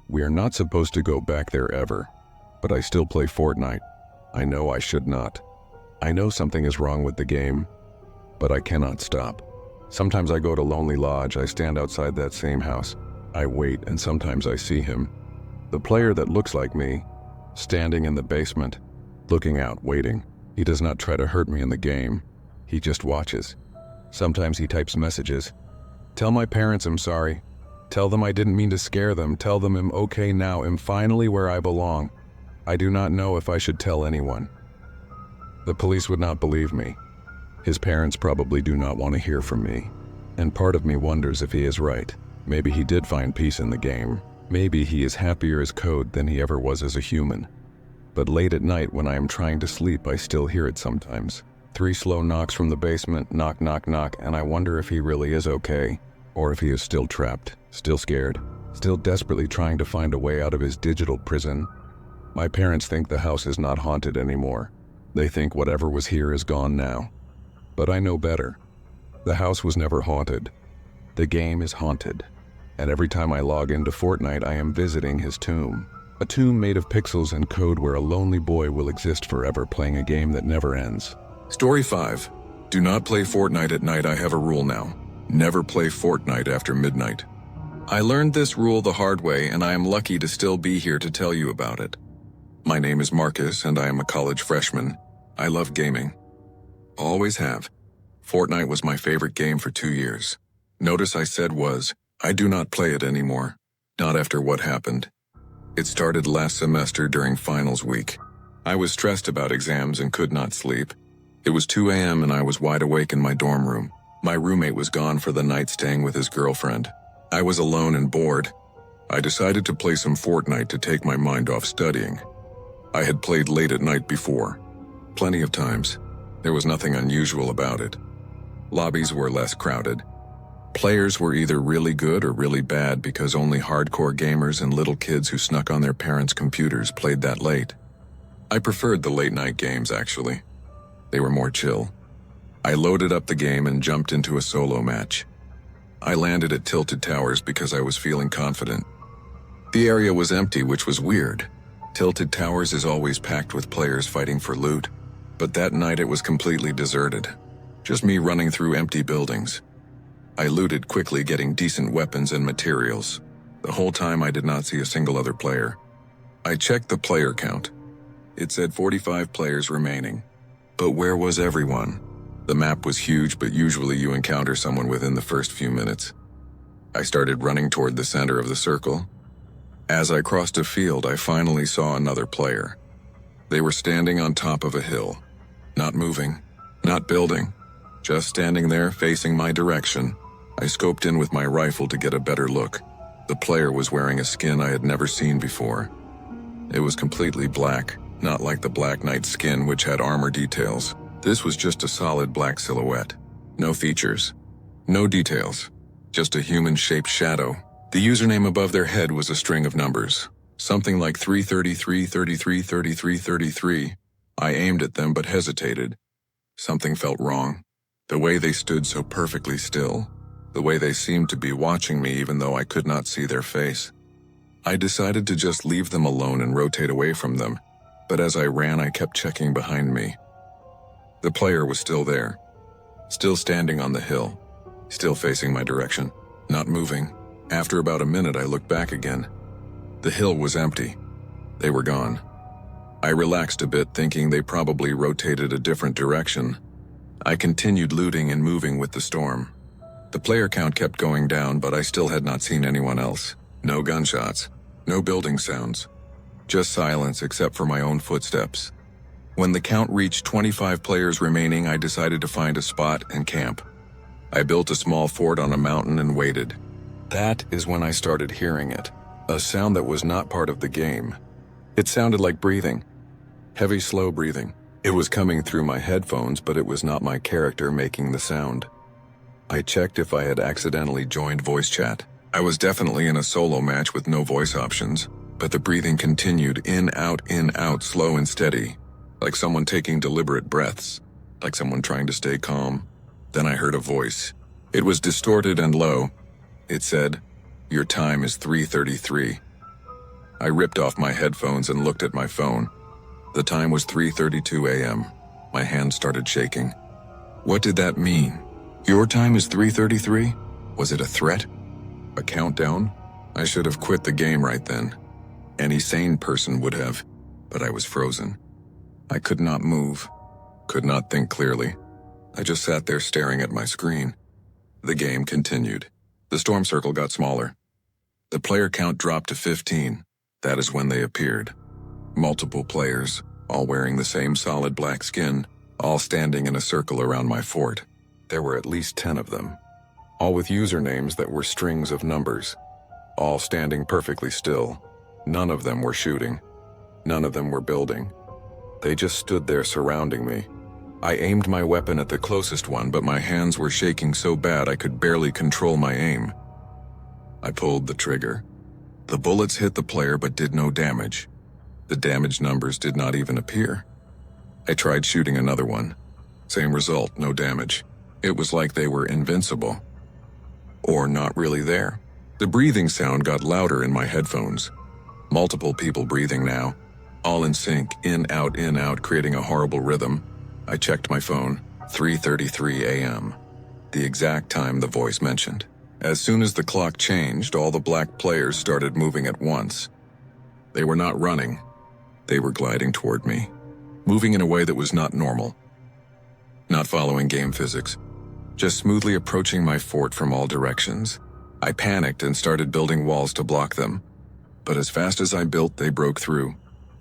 We are not supposed to go back there ever, but I still play Fortnite. I know I should not. I know something is wrong with the game, but I cannot stop. Sometimes I go to Lonely Lodge. I stand outside that same house. I wait, and sometimes I see him. The player that looks like me, standing in the basement, looking out, waiting. He does not try to hurt me in the game. He just watches. Sometimes he types messages. Tell my parents I'm sorry. Tell them I didn't mean to scare them. Tell them I'm okay now. I'm finally where I belong. I do not know if I should tell anyone. The police would not believe me. His parents probably do not want to hear from me. And part of me wonders if he is right. Maybe he did find peace in the game. Maybe he is happier as code than he ever was as a human. But late at night when I am trying to sleep, I still hear it sometimes. 3 slow knocks from the basement, knock, knock, knock, and I wonder if he really is okay, or if he is still trapped, still scared, still desperately trying to find a way out of his digital prison. My parents think the house is not haunted anymore. They think whatever was here is gone now. But I know better. The house was never haunted. The game is haunted. And every time I log into Fortnite, I am visiting his tomb. A tomb made of pixels and code where a lonely boy will exist forever playing a game that never ends. Story 5. Do not play Fortnite at night. I have a rule now. Never play Fortnite after midnight. I learned this rule the hard way, and I am lucky to still be here to tell you about it. My name is Marcus, and I am a college freshman. I love gaming. Always have. Fortnite was my favorite game for 2 years. Notice I said was. I do not play it anymore. Not after what happened. It started last semester during finals week. I was stressed about exams and could not sleep. It was 2 a.m. and I was wide awake in my dorm room. My roommate was gone for the night staying with his girlfriend. I was alone and bored. I decided to play some Fortnite to take my mind off studying. I had played late at night before. Plenty of times. There was nothing unusual about it. Lobbies were less crowded. Players were either really good or really bad because only hardcore gamers and little kids who snuck on their parents' computers played that late. I preferred the late-night games, actually. They were more chill. I loaded up the game and jumped into a solo match. I landed at Tilted Towers because I was feeling confident. The area was empty, which was weird. Tilted Towers is always packed with players fighting for loot, but that night it was completely deserted. Just me running through empty buildings. I looted quickly, getting decent weapons and materials. The whole time I did not see a single other player. I checked the player count. It said 45 players remaining. But where was everyone? The map was huge, but usually you encounter someone within the first few minutes. I started running toward the center of the circle. As I crossed a field, I finally saw another player. They were standing on top of a hill. Not moving, not building, just standing there facing my direction. I scoped in with my rifle to get a better look. The player was wearing a skin I had never seen before. It was completely black, not like the Black Knight skin which had armor details. This was just a solid black silhouette. No features. No details. Just a human-shaped shadow. The username above their head was a string of numbers. Something like 333, 33, 33, 33. I aimed at them but hesitated. Something felt wrong. The way they stood so perfectly still. The way they seemed to be watching me even though I could not see their face. I decided to just leave them alone and rotate away from them, but as I ran I kept checking behind me. The player was still there, still standing on the hill, still facing my direction, not moving. After about a minute I looked back again. The hill was empty. They were gone. I relaxed a bit, thinking they probably rotated a different direction. I continued looting and moving with the storm. The player count kept going down, but I still had not seen anyone else. No gunshots, no building sounds, just silence except for my own footsteps. When the count reached 25 players remaining, I decided to find a spot and camp. I built a small fort on a mountain and waited. That is when I started hearing it, a sound that was not part of the game. It sounded like breathing, heavy, slow breathing. It was coming through my headphones, but it was not my character making the sound. I checked if I had accidentally joined voice chat. I was definitely in a solo match with no voice options, but the breathing continued, in, out, slow and steady, like someone taking deliberate breaths, like someone trying to stay calm. Then I heard a voice. It was distorted and low. It said, "Your time is 3:33. I ripped off my headphones and looked at my phone. The time was 3:32 a.m. My hands started shaking. What did that mean? Your time is 3:33? Was it a threat? A countdown? I should have quit the game right then. Any sane person would have, but I was frozen. I could not move, could not think clearly. I just sat there staring at my screen. The game continued. The storm circle got smaller. The player count dropped to 15. That is when they appeared. Multiple players, all wearing the same solid black skin, all standing in a circle around my fort. There were at least 10 of them, all with usernames that were strings of numbers, all standing perfectly still. None of them were shooting. None of them were building. They just stood there surrounding me. I aimed my weapon at the closest one, but my hands were shaking so bad I could barely control my aim. I pulled the trigger. The bullets hit the player but did no damage. The damage numbers did not even appear. I tried shooting another one. Same result, no damage. It was like they were invincible. Or not really there. The breathing sound got louder in my headphones. Multiple people breathing now. All in sync, in, out, creating a horrible rhythm. I checked my phone, 3:33 a.m. The exact time the voice mentioned. As soon as the clock changed, all the black players started moving at once. They were not running. They were gliding toward me, moving in a way that was not normal. Not following game physics, just smoothly approaching my fort from all directions. I panicked and started building walls to block them. But as fast as I built, they broke through.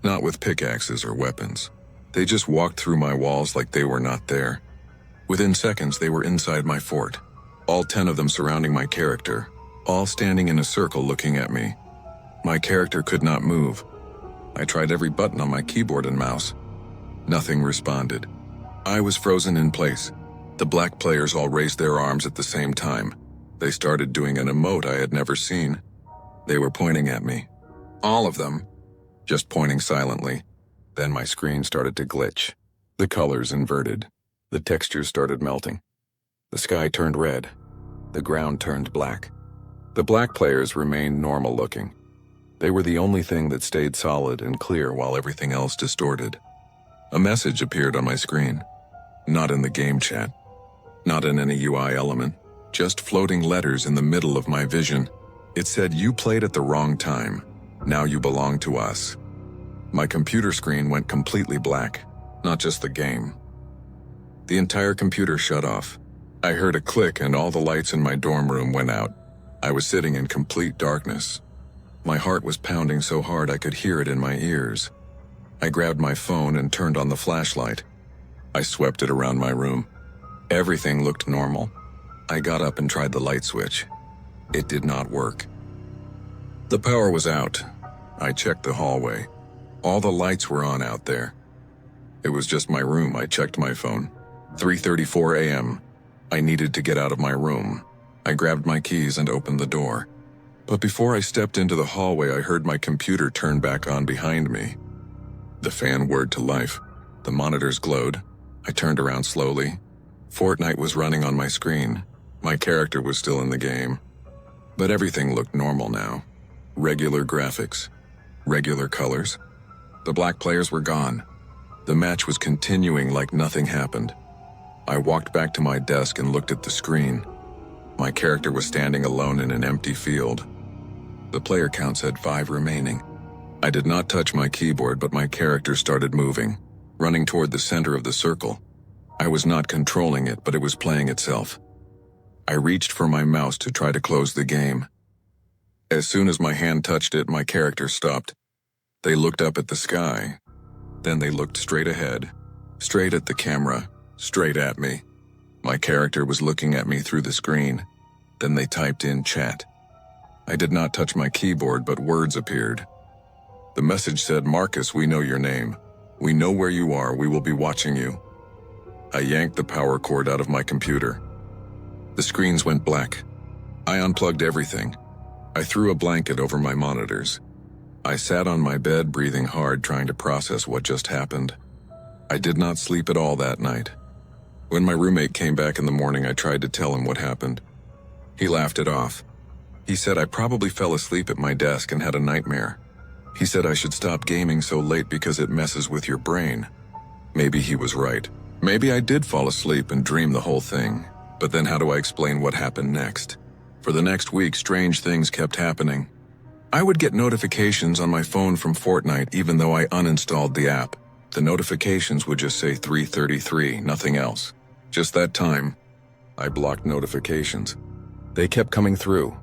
Not with pickaxes or weapons. They just walked through my walls like they were not there. Within seconds, they were inside my fort. All 10 of them surrounding my character, all standing in a circle looking at me. My character could not move. I tried every button on my keyboard and mouse. Nothing responded. I was frozen in place. The black players all raised their arms at the same time. They started doing an emote I had never seen. They were pointing at me. All of them. Just pointing silently. Then my screen started to glitch. The colors inverted. The textures started melting. The sky turned red. The ground turned black. The black players remained normal looking. They were the only thing that stayed solid and clear while everything else distorted. A message appeared on my screen. Not in the game chat. Not in any UI element. Just floating letters in the middle of my vision. It said, "You played at the wrong time. Now you belong to us." My computer screen went completely black. Not just the game. The entire computer shut off. I heard a click and all the lights in my dorm room went out. I was sitting in complete darkness. My heart was pounding so hard I could hear it in my ears. I grabbed my phone and turned on the flashlight. I swept it around my room. Everything looked normal. I got up and tried the light switch. It did not work. The power was out. I checked the hallway. All the lights were on out there. It was just my room. I checked my phone. 3:34 a.m. I needed to get out of my room. I grabbed my keys and opened the door. But before I stepped into the hallway, I heard my computer turn back on behind me. The fan whirred to life. The monitors glowed. I turned around slowly. Fortnite was running on my screen. My character was still in the game. But everything looked normal now. Regular graphics. Regular colors. The black players were gone. The match was continuing like nothing happened. I walked back to my desk and looked at the screen. My character was standing alone in an empty field. The player count said 5 remaining. I did not touch my keyboard, but my character started moving, running toward the center of the circle. I was not controlling it, but it was playing itself. I reached for my mouse to try to close the game. As soon as my hand touched it, my character stopped. They looked up at the sky. Then they looked straight ahead, straight at the camera, straight at me. My character was looking at me through the screen. Then they typed in chat. I did not touch my keyboard, but words appeared. The message said, "Marcus, we know your name. We know where you are. We will be watching you." I yanked the power cord out of my computer. The screens went black. I unplugged everything. I threw a blanket over my monitors. I sat on my bed, breathing hard, trying to process what just happened. I did not sleep at all that night. When my roommate came back in the morning, I tried to tell him what happened. He laughed it off. He said I probably fell asleep at my desk and had a nightmare. He said I should stop gaming so late because it messes with your brain. Maybe he was right. Maybe I did fall asleep and dream the whole thing. But then how do I explain what happened next? For the next week, strange things kept happening. I would get notifications on my phone from Fortnite even though I uninstalled the app. The notifications would just say 3:33, nothing else. Just that time, I blocked notifications. They kept coming through.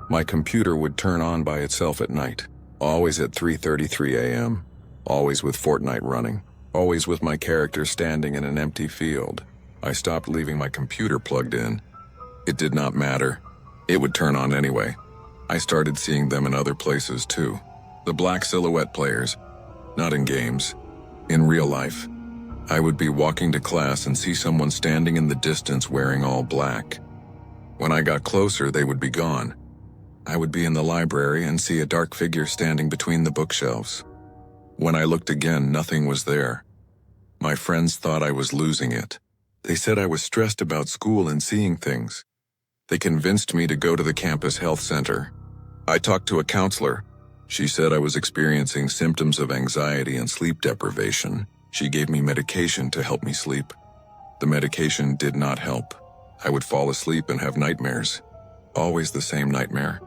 My computer would turn on by itself at night, always at 3:33 a.m., always with Fortnite running, always with my character standing in an empty field. I stopped leaving my computer plugged in. It did not matter. It would turn on anyway. I started seeing them in other places too. The black silhouette players. Not in games. In real life. I would be walking to class and see someone standing in the distance wearing all black. When I got closer, they would be gone. I would be in the library and see a dark figure standing between the bookshelves. When I looked again, nothing was there. My friends thought I was losing it. They said I was stressed about school and seeing things. They convinced me to go to the campus health center. I talked to a counselor. She said I was experiencing symptoms of anxiety and sleep deprivation. She gave me medication to help me sleep. The medication did not help. I would fall asleep and have nightmares. Always the same nightmare.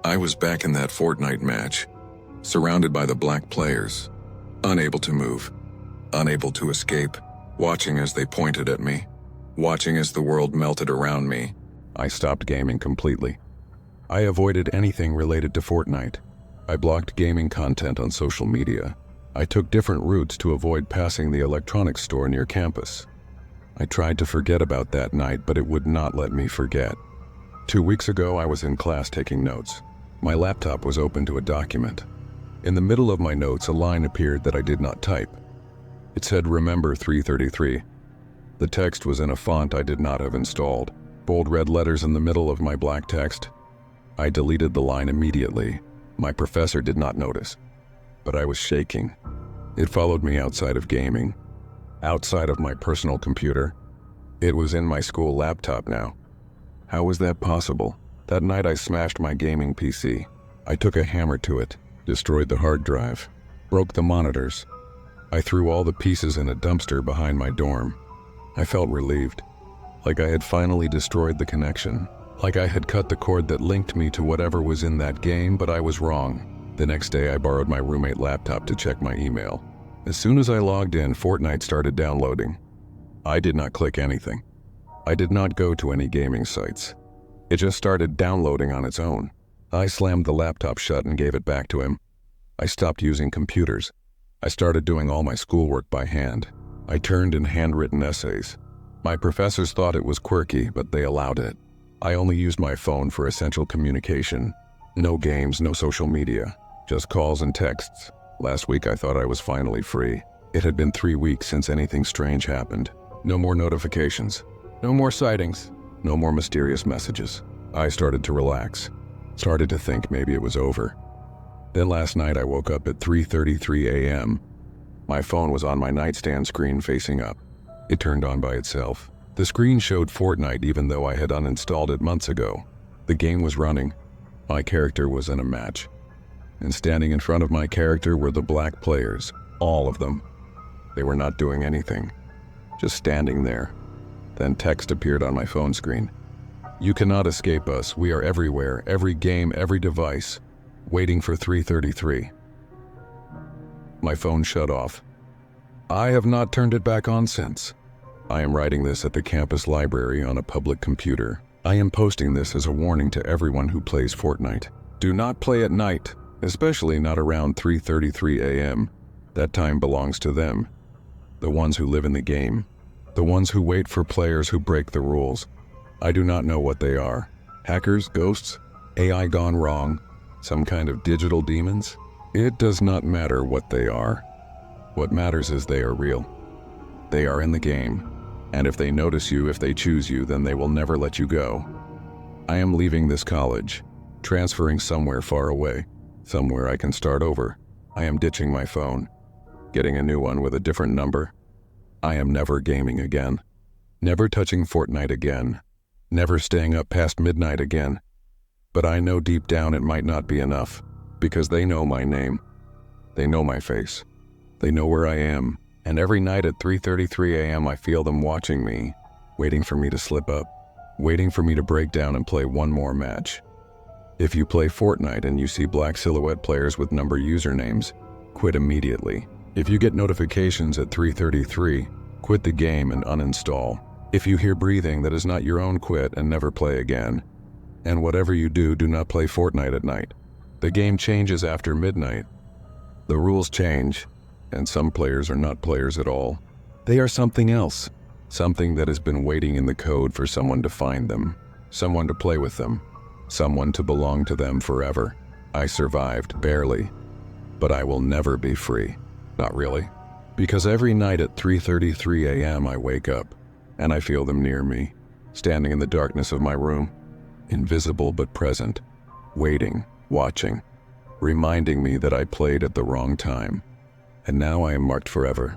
I was back in that Fortnite match, surrounded by the black players, unable to move, unable to escape, watching as they pointed at me, watching as the world melted around me. I stopped gaming completely. I avoided anything related to Fortnite. I blocked gaming content on social media. I took different routes to avoid passing the electronics store near campus. I tried to forget about that night, but it would not let me forget. 2 weeks ago, I was in class taking notes. My laptop was open to a document. In the middle of my notes, a line appeared that I did not type. It said, "Remember 333. The text was in a font I did not have installed. Bold red letters in the middle of my black text. I deleted the line immediately. My professor did not notice, but I was shaking. It followed me outside of gaming, outside of my personal computer. It was in my school laptop now. How was that possible? That night I smashed my gaming PC. I took a hammer to it, destroyed the hard drive, broke the monitors. I threw all the pieces in a dumpster behind my dorm. I felt relieved, like I had finally destroyed the connection, like I had cut the cord that linked me to whatever was in that game, but I was wrong. The next day I borrowed my roommate laptop to check my email. As soon as I logged in, Fortnite started downloading. I did not click anything. I did not go to any gaming sites. It just started downloading on its own. I slammed the laptop shut and gave it back to him. I stopped using computers. I started doing all my schoolwork by hand. I turned in handwritten essays. My professors thought it was quirky, but they allowed it. I only used my phone for essential communication. No games, no social media, just calls and texts. Last week I thought I was finally free. It had been 3 weeks since anything strange happened. No more notifications. No more sightings. No more mysterious messages. I started to relax. Started to think maybe it was over. Then last night I woke up at 3:33 a.m. My phone was on my nightstand screen facing up. It turned on by itself. The screen showed Fortnite even though I had uninstalled it months ago. The game was running. My character was in a match. And standing in front of my character were the black players. All of them. They were not doing anything. Just standing there. Then text appeared on my phone screen. "You cannot escape us. We are everywhere, every game, every device. Waiting for 3:33. My phone shut off. I have not turned it back on since. I am writing this at the campus library on a public computer. I am posting this as a warning to everyone who plays Fortnite. Do not play at night, especially not around 3:33 a.m. That time belongs to them. The ones who live in the game. The ones who wait for players who break the rules. I do not know what they are. Hackers, ghosts, AI gone wrong, some kind of digital demons? It does not matter what they are. What matters is they are real. They are in the game, and if they notice you, if they choose you, then they will never let you go. I am leaving this college, transferring somewhere far away, somewhere I can start over. I am ditching my phone, getting a new one with a different number. I am never gaming again, never touching Fortnite again, never staying up past midnight again. But I know deep down it might not be enough, because they know my name. They know my face. They know where I am, and every night at 3:33 a.m. I feel them watching me, waiting for me to slip up, waiting for me to break down and play one more match. If you play Fortnite and you see black silhouette players with number usernames, quit immediately. If you get notifications at 3:33, quit the game and uninstall. If you hear breathing that is not your own, quit and never play again. And whatever you do, do not play Fortnite at night. The game changes after midnight. The rules change, and some players are not players at all. They are something else, something that has been waiting in the code for someone to find them, someone to play with them, someone to belong to them forever. I survived, barely, but I will never be free. Not really. Because every night at 3:33 a.m. I wake up, and I feel them near me, standing in the darkness of my room, invisible but present, waiting, watching, reminding me that I played at the wrong time, and now I am marked forever.